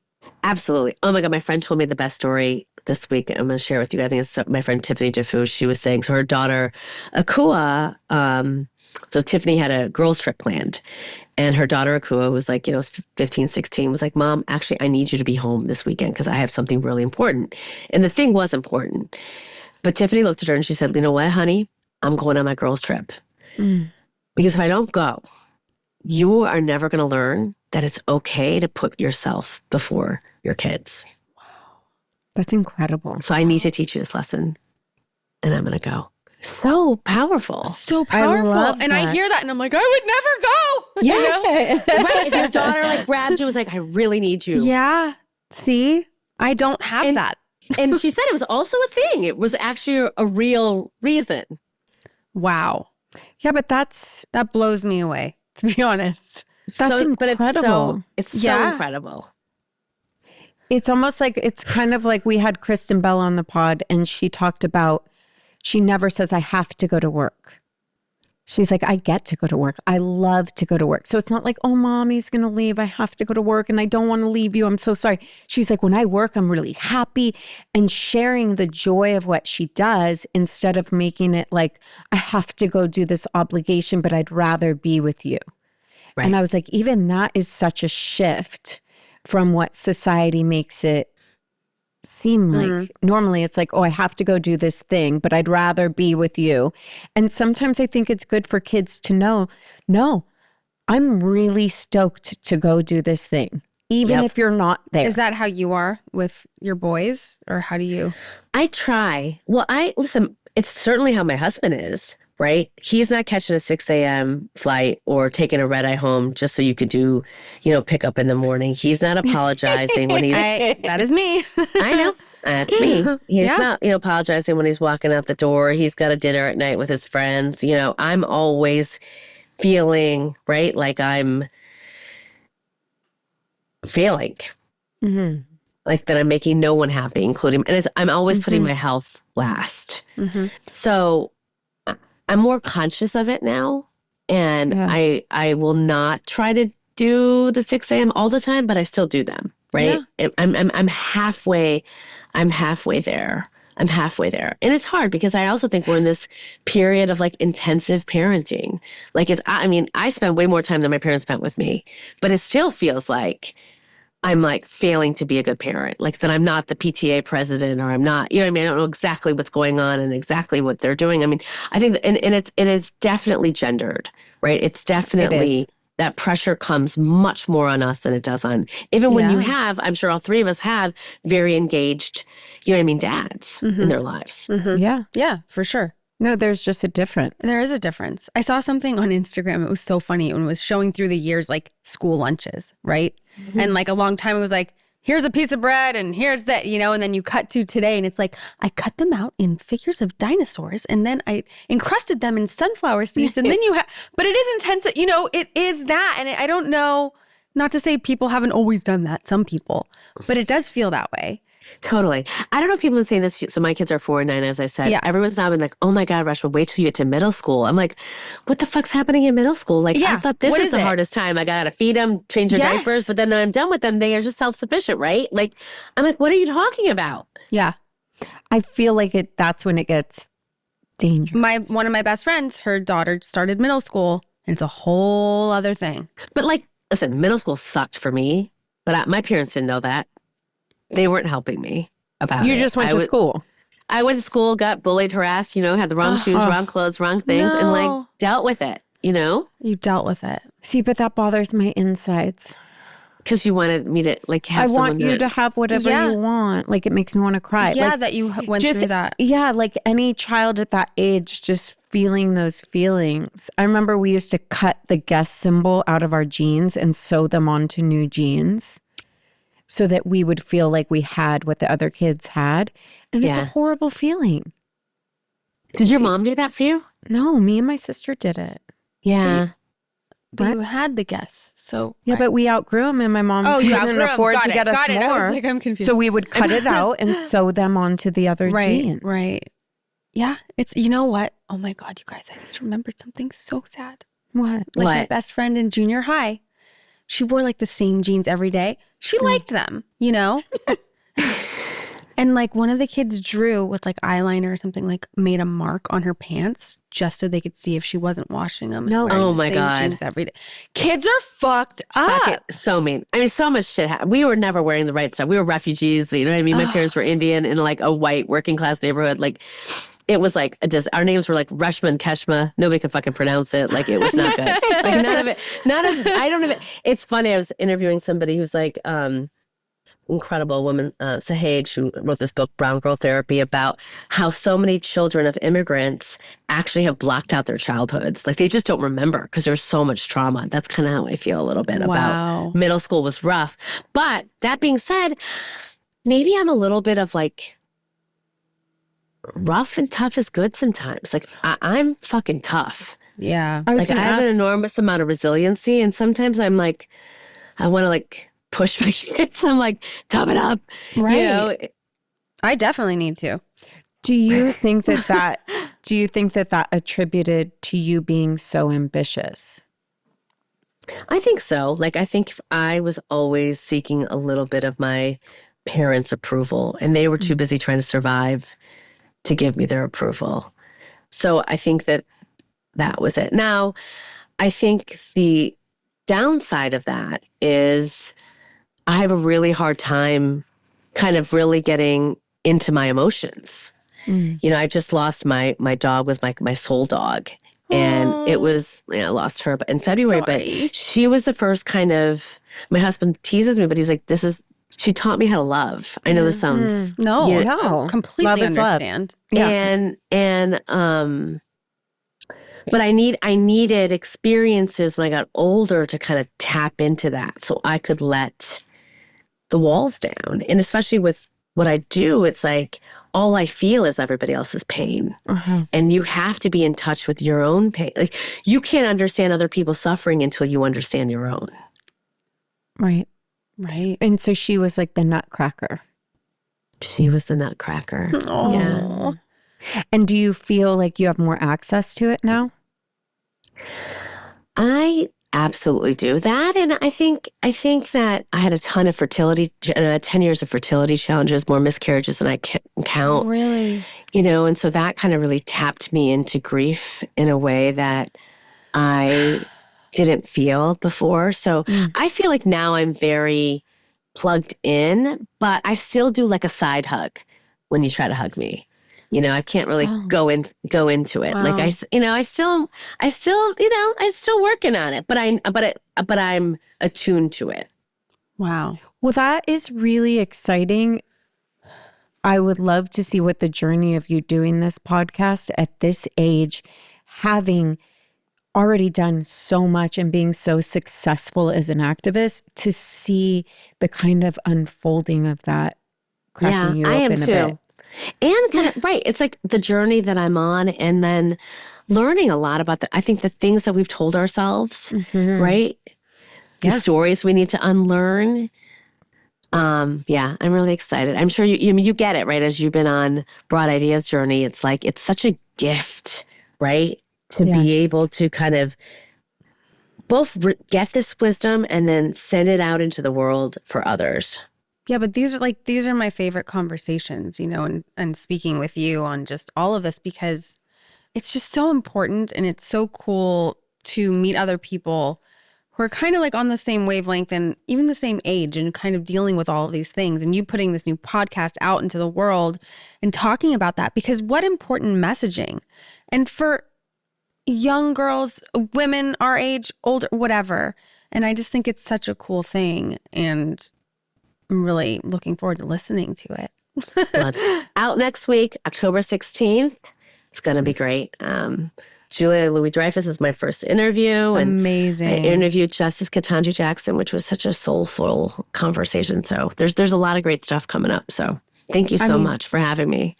Absolutely. Oh my God, my friend told me the best story this week. I'm going to share with you. I think it's my friend Tiffany Defoe. She was saying, so her daughter, Akua, so Tiffany had a girls trip planned, and her daughter Akua was like, 15, 16, was like, Mom, actually, I need you to be home this weekend because I have something really important. And the thing was important. But Tiffany looked at her and she said, you know what, honey? I'm going on my girls trip. Because if I don't go, you are never going to learn that it's okay to put yourself before your kids. That's incredible. So I need to teach you this lesson, and I'm going to go. So powerful. So powerful. And I hear that and I'm like, I would never go. Yes. Right. If your daughter like grabbed you and was like, I really need you. Yeah. See, I don't have that. And she said it was also a thing. It was actually a real reason. Wow. Yeah, but that blows me away, to be honest. That's incredible. It's so incredible. It's almost like, it's kind of like we had Kristen Bell on the pod and she talked about, she never says, I have to go to work. She's like, I get to go to work. I love to go to work. So it's not like, oh, mommy's going to leave. I have to go to work and I don't want to leave you. I'm so sorry. She's like, when I work, I'm really happy, and sharing the joy of what she does instead of making it like, I have to go do this obligation, but I'd rather be with you. Right. And I was like, even that is such a shift from what society makes it seem like. Normally it's like, oh, I have to go do this thing, but I'd rather be with you. And sometimes I think it's good for kids to know, no, I'm really stoked to go do this thing, even if you're not there. Is that how you are with your boys, or how do you? I try. Well, listen, it's certainly how my husband is, right? He's not catching a 6 a.m. flight or taking a red eye home just so you could do, pick up in the morning. He's not apologizing when he's... that is me. I know. That's me. He's not, apologizing when he's walking out the door. He's got a dinner at night with his friends. I'm always feeling, right, like I'm failing. Like that I'm making no one happy, including... And I'm always putting my health last. So... I'm more conscious of it now, and I will not try to do the 6 a.m. all the time, but I still do them, right? Yeah. I'm halfway there. I'm halfway there. And it's hard because I also think we're in this period of like intensive parenting. Like I spend way more time than my parents spent with me, but it still feels like I'm like failing to be a good parent, like that I'm not the PTA president, or I'm not, I don't know exactly what's going on and exactly what they're doing. I mean, I think, and it's definitely gendered, right? It's definitely, that pressure comes much more on us than it does on, even when you have, I'm sure all three of us have very engaged, dads in their lives. Yeah. Yeah, for sure. No, there's just a difference. There is a difference. I saw something on Instagram. It was so funny. It was showing through the years, like school lunches, right? And like a long time, it was like, here's a piece of bread and here's that, and then you cut to today and it's like, I cut them out in figures of dinosaurs and then I encrusted them in sunflower seeds and then but it is intense, it is that. And I don't know, not to say people haven't always done that, some people, but it does feel that way. Totally. I don't know if people have been saying this. So my kids are 4 and 9, as I said. Yeah. Everyone's now been like, oh my God, Reshma, wait till you get to middle school. I'm like, what the fuck's happening in middle school? Like, I thought this is the hardest time. I got to feed them, change their diapers. But then when I'm done with them, they are just self-sufficient, right? Like, I'm like, what are you talking about? Yeah. I feel like that's when it gets dangerous. One of my best friends, her daughter started middle school, and it's a whole other thing. But like, listen, middle school sucked for me, but my parents didn't know that. they weren't helping me about You it. just went to school. I went to school, got bullied, harassed, had the wrong shoes, wrong clothes, wrong things, and like dealt with it, You dealt with it. See, but that bothers my insides. Because you wanted me to like have I someone want you to have whatever you want. Like, it makes me want to cry. Yeah, like, that you went through that. Yeah, like any child at that age just feeling those feelings. I remember we used to cut the Guess symbol out of our jeans and sew them onto new jeans so that we would feel like we had what the other kids had. And it's a horrible feeling. Did your mom do that for you? No, me and my sister did it. Yeah. But you had the Guess. So yeah, but we outgrew them, and my mom couldn't afford to get us more. I was like, I'm confused. So we would cut it out and sew them onto the other jeans. Right. Yeah. It's, you know what? Oh my God, you guys, I just remembered something so sad. What? Like my best friend in junior high, she wore like the same jeans every day. She liked them, And like one of the kids drew with like eyeliner or something, like made a mark on her pants just so they could see if she wasn't washing them. No. Oh my God. Jeans every day. Kids are fucked up. So mean. I mean, so much shit happened. We were never wearing the right stuff. We were refugees. You know what I mean? My parents were Indian in like a white working class neighborhood. Like it was like our names were like Reshma and Keshma. Nobody could fucking pronounce it. Like it was not good. Like I don't even. It's funny. I was interviewing somebody who's like, incredible woman, Sahaj, who wrote this book, Brown Girl Therapy, about how so many children of immigrants actually have blocked out their childhoods. Like they just don't remember because there's so much trauma. That's kind of how I feel a little bit about middle school was rough. But that being said, maybe I'm a little bit of like rough and tough is good sometimes. Like I'm fucking tough. Yeah. I have an enormous amount of resiliency, and sometimes I'm like, I want to like push my kids. I'm like, tough it up. Right. I definitely need to. Do you think that attributed to you being so ambitious? I think so. Like, I think I was always seeking a little bit of my parents' approval, and they were too busy trying to survive to give me their approval. So I think that was it. Now, I think the downside of that is I have a really hard time kind of really getting into my emotions. I just lost my dog was my soul dog. And it was, I lost her in February, but she was the first kind of, my husband teases me, but he's like, she taught me how to love. I know this sounds. No, completely understand. Love. Yeah. But I needed experiences when I got older to kind of tap into that so I could let the walls down. And especially with what I do, it's like all I feel is everybody else's pain. And you have to be in touch with your own pain. Like you can't understand other people's suffering until you understand your own. Right. Right. And so she was like the nutcracker. She was the nutcracker. Oh. Yeah. And do you feel like you have more access to it now? I absolutely do that. And I think that I had a ton of 10 years of fertility challenges, more miscarriages than I can count. Really? And so that kind of really tapped me into grief in a way that I didn't feel before. So I feel like now I'm very plugged in, but I still do like a side hug when you try to hug me. I can't really go into it. Wow. Like I still working on it, but I'm attuned to it. Wow. Well, that is really exciting. I would love to see what the journey of you doing this podcast at this age, having already done so much and being so successful as an activist, to see the kind of unfolding of that cracking you open a bit. And kind of, right, it's like the journey that I'm on, and then learning a lot about I think the things that we've told ourselves, right? The stories we need to unlearn. Yeah, I'm really excited. I'm sure you get it, right? As you've been on Broad Ideas journey, it's like, it's such a gift, right? To be able to kind of both get this wisdom and then send it out into the world for others. Yeah, but these are my favorite conversations, and speaking with you on just all of this, because it's just so important, and it's so cool to meet other people who are kind of like on the same wavelength and even the same age and kind of dealing with all of these things. And you putting this new podcast out into the world and talking about that, because what important messaging. And for young girls, women our age, older, whatever. And I just think it's such a cool thing. And I'm really looking forward to listening to it. Well, it's out next week, October 16th. It's going to be great. Julia Louis-Dreyfus is my first interview. And amazing. I interviewed Justice Ketanji Jackson, which was such a soulful conversation. So there's a lot of great stuff coming up. So thank you so much for having me.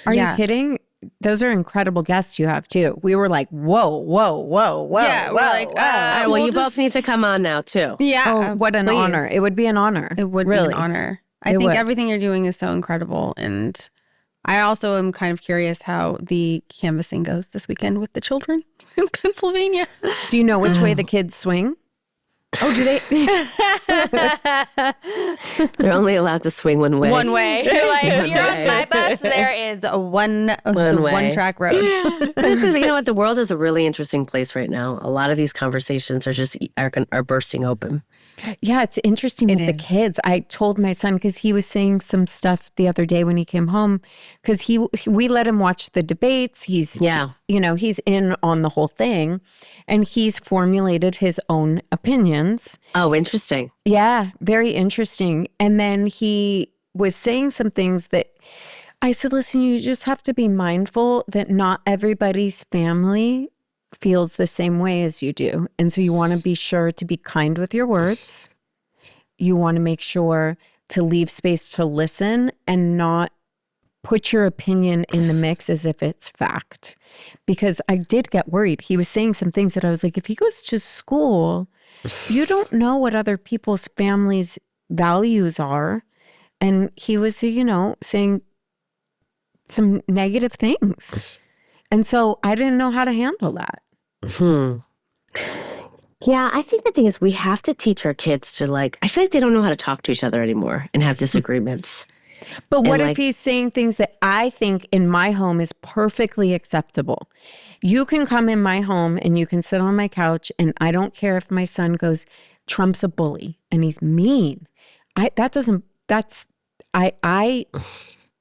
Are you kidding? Those are incredible guests you have too. We were like, whoa, whoa, whoa, whoa. Yeah, whoa, we're like, All right, well, you both need to come on now too. Yeah. Oh, what an please. honor. It would be an honor. It would really be an honor. I think everything you're doing is so incredible. And I also am kind of curious how the canvassing goes this weekend with the children in Pennsylvania. Do you know which way the kids swing? Oh, do they? They're only allowed to swing one way. One way. You're like, you're on my bus. There is a one-track road. Listen, you know what? The world is a really interesting place right now. A lot of these conversations are bursting open. Yeah, it's interesting with the kids. I told my son, because he was saying some stuff the other day when he came home, because we let him watch the debates. He's he's in on the whole thing, and he's formulated his own opinions. Oh, interesting. Yeah, very interesting. And then he was saying some things that I said, listen, you just have to be mindful that not everybody's family feels the same way as you do. And so you want to be sure to be kind with your words. You want to make sure to leave space to listen and not put your opinion in the mix as if it's fact. Because I did get worried. He was saying some things that I was like, if he goes to school, you don't know what other people's families' values are. And he was, saying some negative things. And so I didn't know how to handle that. Yeah, I think the thing is we have to teach our kids to I feel like they don't know how to talk to each other anymore and have disagreements. But what if he's saying things that I think in my home is perfectly acceptable? You can come in my home and you can sit on my couch, and I don't care if my son goes, Trump's a bully and he's mean. I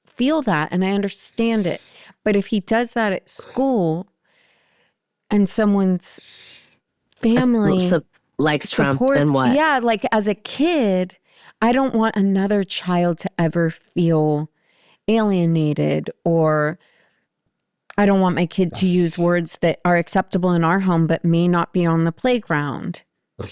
feel that and I understand it. But if he does that at school and someone's family likes Trump, then what? Yeah, like as a kid, I don't want another child to ever feel alienated, or I don't want my kid to use words that are acceptable in our home but may not be on the playground.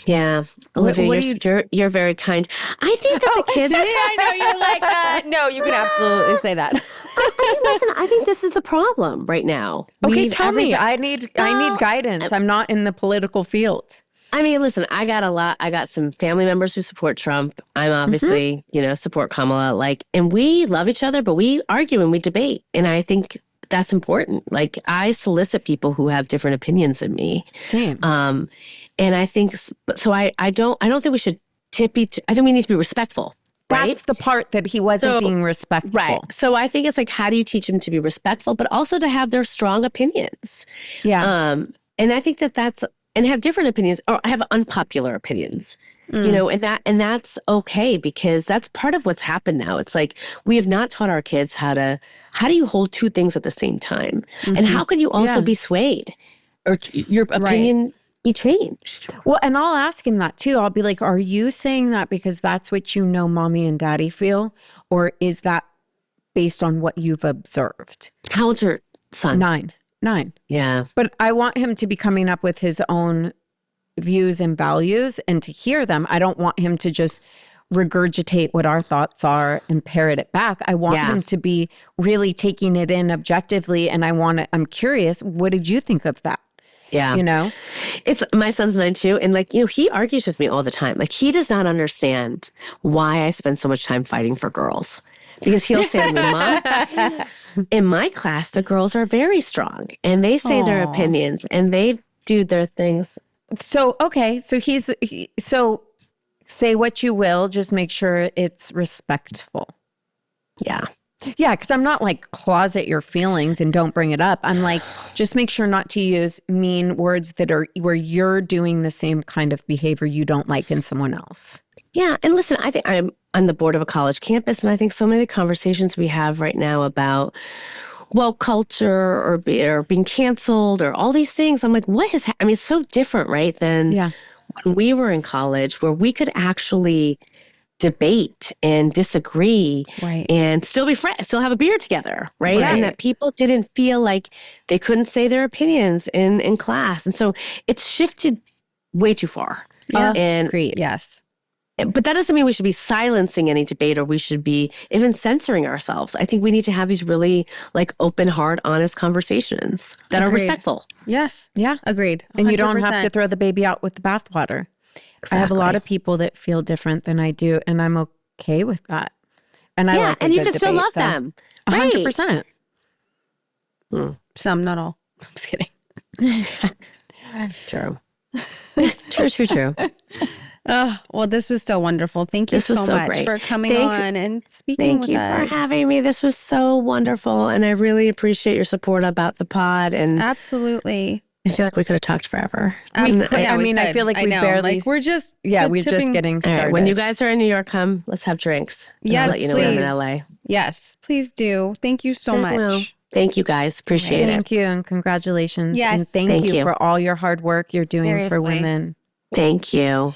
Yeah. Olivia, you're very kind. I think that the kids... Yeah, I know. You're like, no, you can absolutely say that. I think this is the problem right now. Okay, tell me. I need guidance. I'm not in the political field. I mean, listen, I got some family members who support Trump. I'm obviously, support Kamala. And we love each other, but we argue and we debate. And I think that's important. I solicit people who have different opinions than me. Same. And I think, so I don't think we should I think we need to be respectful. Right? That's the part that he wasn't being respectful. Right. So I think it's how do you teach them to be respectful, but also to have their strong opinions? Yeah. And I think and have different opinions, or have unpopular opinions, and that's okay, because that's part of what's happened now. It's we have not taught our kids how do you hold two things at the same time? Mm-hmm. And how can you also be swayed or your opinion be changed? Well, and I'll ask him that too. I'll be like, are you saying that because that's what mommy and daddy feel? Or is that based on what you've observed? How old's your son? 9. Yeah. But I want him to be coming up with his own views and values and to hear them. I don't want him to just regurgitate what our thoughts are and parrot it back. I want him to be really taking it in objectively. And I'm curious, what did you think of that? Yeah. It's my son's 9 too. And he argues with me all the time. He does not understand why I spend so much time fighting for girls. Because he'll say to me, Mom, in my class, the girls are very strong and they say their opinions and they do their things. So, okay. So so say what you will, just make sure it's respectful. Yeah. Yeah, because I'm not like closet your feelings and don't bring it up. I'm like, just make sure not to use mean words that are where you're doing the same kind of behavior you don't like in someone else. Yeah. And listen, I think I'm on the board of a college campus, and I think so many of the conversations we have right now about woke culture or being canceled or all these things, I'm like, what is I mean, it's so different, right, than when we were in college where we could actually debate and disagree and still be friends, still have a beer together, right? And that people didn't feel like they couldn't say their opinions in class. And so it's shifted way too far. Yeah. And Agreed. Yes. but that doesn't mean we should be silencing any debate or we should be even censoring ourselves. I think we need to have these really like open, hard, honest conversations that are respectful. Yes. Yeah. Agreed. 100%. And you don't have to throw the baby out with the bathwater. Exactly. I have a lot of people that feel different than I do, and I'm okay with that. And I like and you can still love them. 100%. Some, not all. I'm just kidding. True. True. Oh, well, this was so wonderful. Thank you so much great. for coming on and speaking with us. Thank you for having me. This was so wonderful, and I really appreciate your support about the pod. And absolutely. I feel like we could have talked forever. I feel like we barely. Like, we're just we're just getting started. Right, when you guys are in New York, come. Let's have drinks. Yes, I'll let you know when I'm in LA. Yes, please do. Thank you so much. Well, thank you guys. Appreciate it. Thank you and congratulations. Yes. And thank you for all your hard work you're doing for women. Thank you.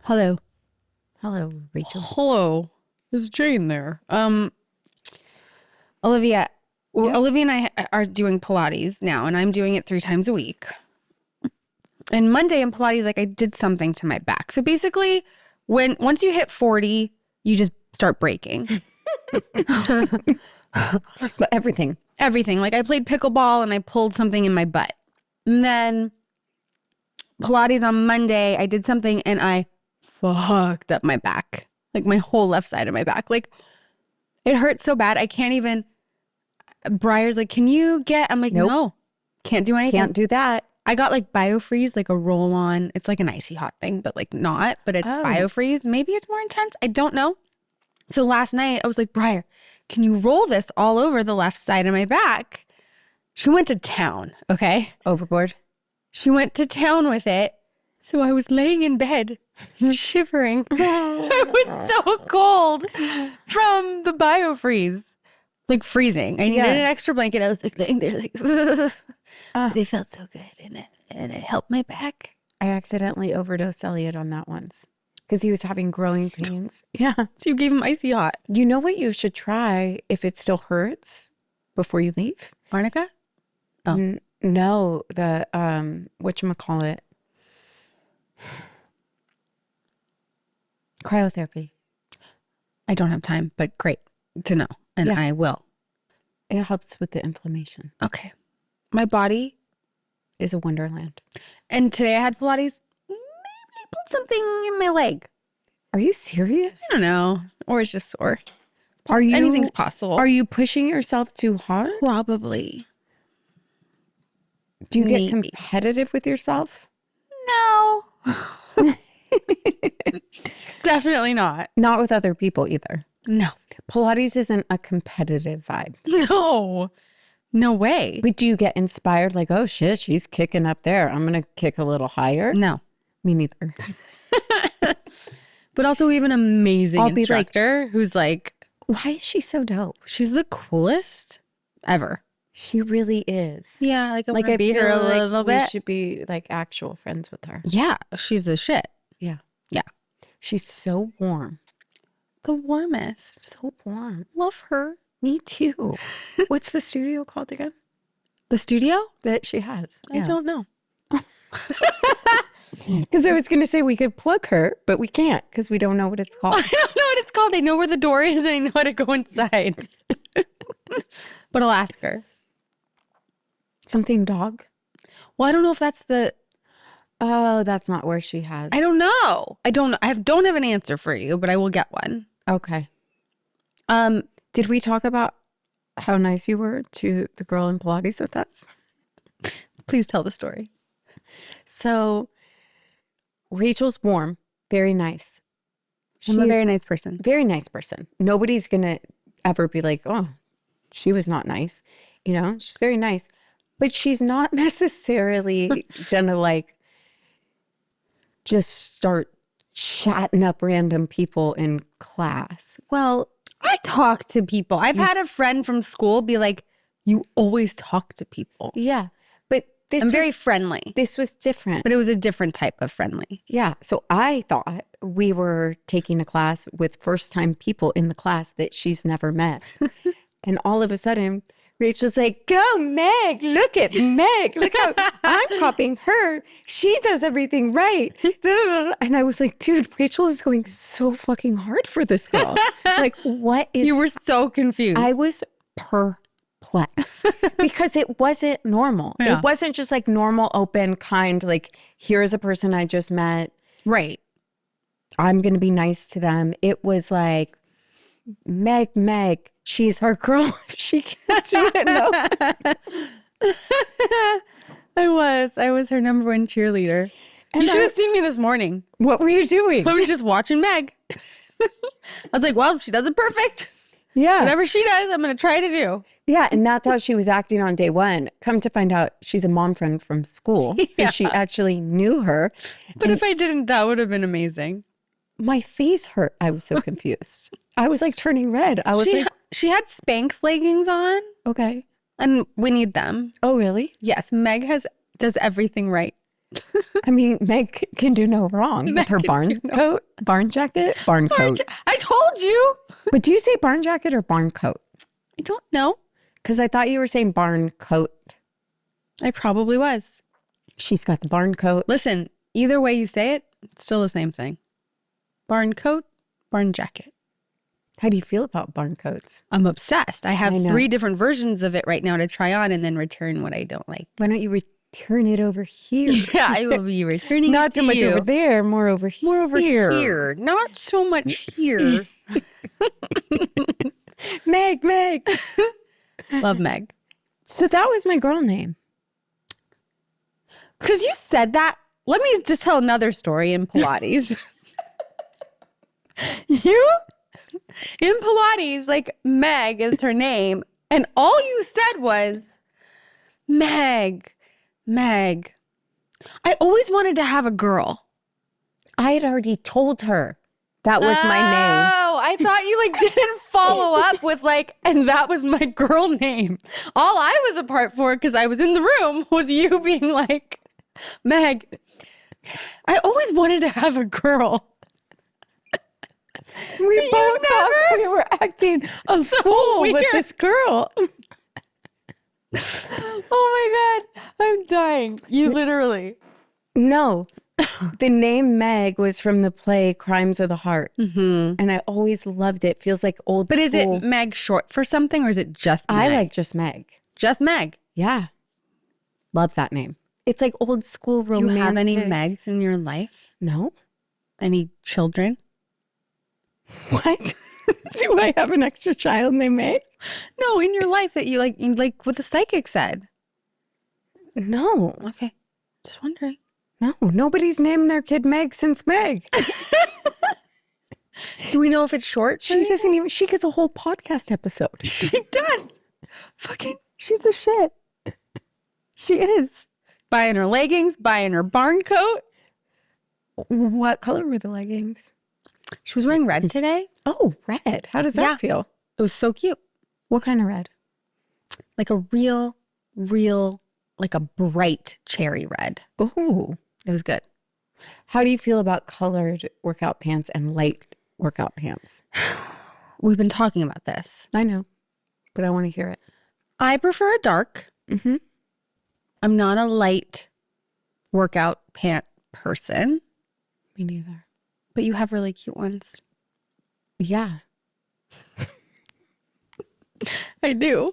Hello, Rachel. Hello. Is Jane there? Olivia. Well, Olivia and I are doing Pilates now, and I'm doing it 3 times a week. And Monday in Pilates, like I did something to my back. So basically, once you hit 40, you just start breaking. But everything. Like I played pickleball and I pulled something in my butt. And then Pilates on Monday, I did something and I fucked up my back. Like my whole left side of my back. Like it hurts so bad. I can't even. Briar's like, can you get? I'm like, nope. No, can't do anything. Can't do that. I got like BioFreeze, like a roll on. It's like an icy hot thing, but like not. But it's BioFreeze. Maybe it's more intense. I don't know. So last night I was like, Briar, can you roll this all over the left side of my back? She went to town. Okay. Overboard. She went to town with it. So I was laying in bed, shivering. It was so cold from the BioFreeze. Like freezing. I needed an extra blanket. I was like laying there like, but it felt so good and it helped my back. I accidentally overdosed Elliot on that once because he was having growing pains. Yeah. So you gave him icy hot. You know what you should try if it still hurts before you leave? Arnica? Oh. No, the whatchamacallit? Cryotherapy. I don't have time, but great to know. And I will. It helps with the inflammation. Okay. My body is a wonderland. And today I had Pilates. Maybe I pulled something in my leg. Are you serious? I don't know. Or it's just sore. Anything's possible. Are you pushing yourself too hard? Probably. Do you get competitive with yourself? No. Definitely not. Not with other people either. No. Pilates isn't a competitive vibe. No. No way. But do you get inspired like, oh shit, she's kicking up there. I'm going to kick a little higher? No. Me neither. But also we have an amazing instructor who's like, why is she so dope? She's the coolest ever. She really is. Yeah, like I want to be her a little bit. We should be like actual friends with her. Yeah, she's the shit. Yeah. Yeah. She's so warm. The warmest. So warm. Love her. Me too. What's the studio called again? The studio? That she has. I don't know. Because I was going to say we could plug her, but we can't because we don't know what it's called. I don't know what it's called. I know where the door is and I know how to go inside. But I'll ask her. Something dog? Well, I don't know if that's the... Oh, that's not where she has. I don't know. I don't have an answer for you, but I will get one. Okay. Did we talk about how nice you were to the girl in Pilates with us? Please tell the story. So Rachel's warm. Very nice. I'm a very nice person. Very nice person. Nobody's going to ever be like, oh, she was not nice. You know, she's very nice. But she's not necessarily going to like just start chatting up random people in class. Well, I talk to people. I've had a friend from school be like, you always talk to people. Yeah. But I'm very friendly. This was different. But it was a different type of friendly. Yeah. So I thought we were taking a class with first-time people in the class that she's never met. And all of a sudden, Rachel's like, go, Meg. Look at Meg. Look how I'm copying her. She does everything right. And I was like, dude, Rachel is going so fucking hard for this girl. Like, what is... You were so confused. I was perplexed because it wasn't normal. Yeah. It wasn't just like normal, open, kind, like, here's a person I just met. Right. I'm going to be nice to them. It was like, Meg, she's our girl. She can't do it. No. I was her number one cheerleader. And you should have seen me this morning. What were you doing? I was just watching Meg. I was like, well, she does it perfect. Yeah. Whatever she does, I'm going to try to do. Yeah. And that's how she was acting on day one. Come to find out, she's a mom friend from school. So Yeah. she actually knew her. But if I didn't, that would have been amazing. My face hurt. I was so confused. I was like turning red. I was like, she had Spanx leggings on, okay. and we need them. Oh, really? Yes, Meg does everything right. I mean, Meg can do no wrong with her barn coat, barn jacket, barn coat. I told you. But do you say barn jacket or barn coat? I don't know. Because I thought you were saying barn coat. I probably was. She's got the barn coat. Listen, either way you say it, it's still the same thing. Barn coat, barn jacket. How do you feel about barn coats? I'm obsessed. I have I know. 3 different versions of it right now to try on and then return what I don't like. Why don't you return it over here? Yeah, I will be returning Not it so to much you. over there, more over here. More over here. Not so much here. Meg. Love Meg. So that was my girl name. Because you said that. Let me just tell another story in Pilates. You, in Pilates, like Meg is her name. And all you said was, Meg. I always wanted to have a girl. I had already told her that was my name. Oh, I thought you like didn't follow up with like, and that was my girl name. All I was apart for, because I was in the room, was you being like, Meg, I always wanted to have a girl. We both thought we were acting a fool with weird. this girl. Oh my God, I'm dying. You literally. No, the name Meg was from the play Crimes of the Heart. Mm-hmm. And I always loved it. Feels like old But is school. it Meg short for something or is it just Meg? I like just Meg. Just Meg. Yeah. Love that name. It's like old school romantic. Do you have any Megs in your life? No. Any children? What? Do I have an extra child named Meg? No, in your life that you like what the psychic said. No. Okay. Just wondering. No. Nobody's named their kid Meg since Meg. Do we know if it's short? She doesn't even, she gets a whole podcast episode. She does. Fucking, she's the shit. She is. Buying her leggings, buying her barn coat. What color were the leggings? She was wearing red today. Oh, red. How does that Yeah. feel? It was so cute. What kind of red? Like a real, like a bright cherry red. Oh. It was good. How do you feel about colored workout pants and light workout pants? We've been talking about this. I know, but I want to hear it. I prefer a dark. Mm-hmm. I'm not a light workout pant person, Me neither. but you have really cute ones. Yeah. I do.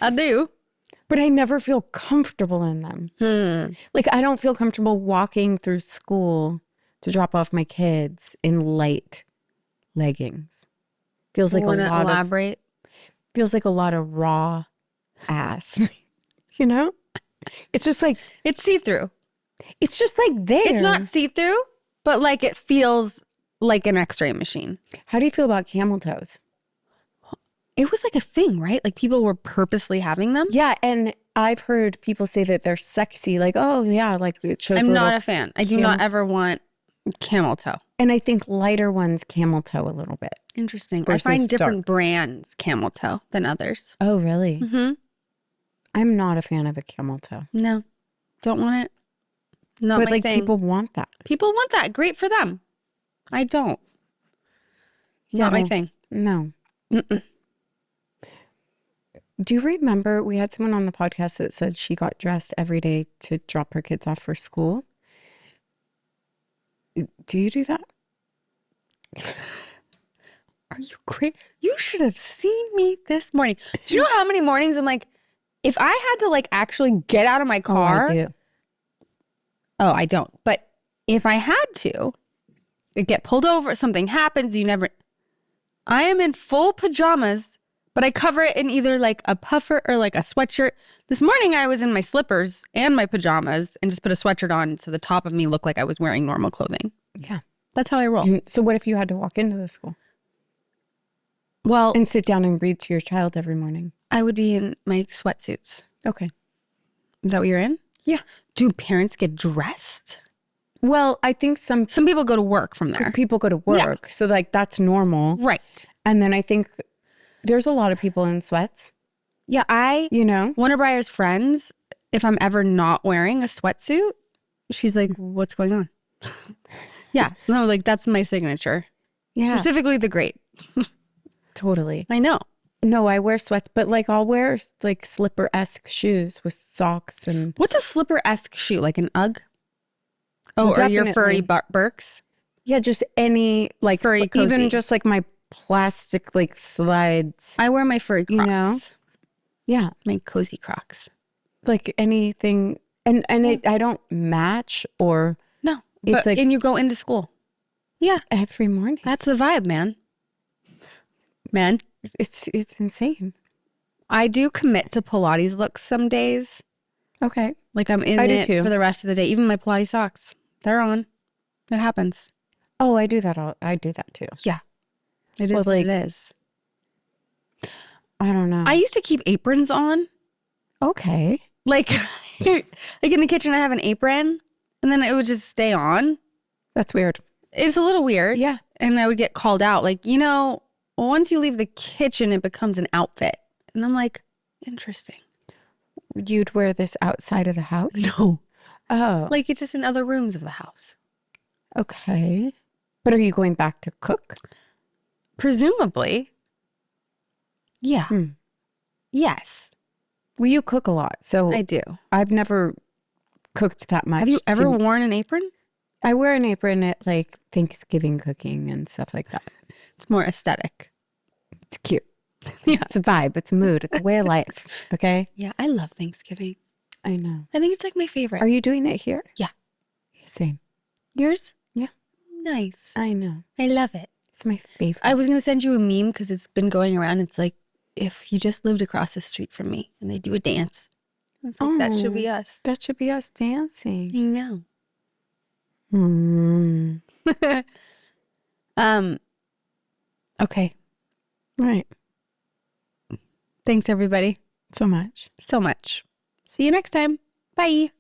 I do. But I never feel comfortable in them. Like, I don't feel comfortable walking through school to drop off my kids in light leggings. Feels like Wanna elaborate? feels like a lot of raw ass. You know? It's just like, It's see-through. It's just like there. It's not see-through, but like it feels like an x-ray machine. How do you feel about camel toes? It was like a thing, right? Like people were purposely having them. Yeah, and I've heard people say that they're sexy. Like, oh yeah, like it shows. I'm not a fan. I do not ever want camel toe. And I think lighter ones camel toe a little bit. Interesting. I Versus find different dark. brands camel toe than others. Oh, really? Mm-hmm. I'm not a fan of a camel toe. No, don't want it. Not But my like thing. people want that. People want that. Great for them. I don't. Not my thing. No. Mm-mm. Do you remember we had someone on the podcast that said she got dressed every day to drop her kids off for school? Do you do that? Are you crazy? You should have seen me this morning. Do you know how many mornings I'm like, if I had to like actually get out of my car. Oh, I do. Oh, I don't. But if I had to get pulled over, something happens, I am in full pajamas, but I cover it in either like a puffer or like a sweatshirt. This morning I was in my slippers and my pajamas and just put a sweatshirt on so the top of me looked like I was wearing normal clothing. Yeah. That's how I roll. So what if you had to walk into the school Well, and sit down and read to your child every morning? I would be in my sweatsuits. Okay. Is that what you're in? Yeah. Do parents get dressed? Well, I think some people go to work from there. people go to work. So like that's normal. Right. And then I think there's a lot of people in sweats, Yeah, one of Briar's friends, if I'm ever not wearing a sweatsuit, she's like, what's going on? Yeah. No, like that's my signature. Yeah. Specifically the great. Totally. I know. No, I wear sweats, but like I'll wear like slipper-esque shoes with socks and What's a slipper-esque shoe? Like an Ugg? Oh, Well, or your furry definitely. Birks? yeah, just any like Furry cozy. even just like my plastic like slides. I wear my furry Crocs. You know? Yeah, My cozy Crocs. like anything, and I don't match or No. It's like- and you go into school. Yeah. every morning. That's the vibe, man. Man. It's insane. I do commit to Pilates looks some days. Okay. Like I'm in I do it too. for the rest of the day. Even my Pilates socks, they're on. It happens. Oh, I do that. I do that too. Yeah. It is Well, what like- it is. I don't know. I used to keep aprons on. Okay. Like, like in the kitchen, I have an apron and then it would just stay on. That's weird. It's a little weird. Yeah. And I would get called out. Like, once you leave the kitchen, it becomes an outfit. And I'm like, interesting. You'd wear this outside of the house? No. Oh. Like it's just in other rooms of the house. Okay. But are you going back to cook? Presumably. Yeah. Hmm. Yes, Well, you cook a lot, so I do. I've never cooked that much. Have you ever worn an apron? I wear an apron at like Thanksgiving cooking and stuff like that. It's more aesthetic. It's cute. Yeah. It's a vibe. It's a mood. It's a way of life. Okay. Yeah, I love Thanksgiving. I know. I think it's like my favorite. Are you doing it here? Yeah. Same. Yours? Yeah. Nice. I know. I love it. It's my favorite. I was going to send you a meme because it's been going around. It's like, if you just lived across the street from me and they do a dance. It's like, that should be us. That should be us dancing. I know. Okay. Right. Thanks, everybody. So much. So much. See you next time. Bye.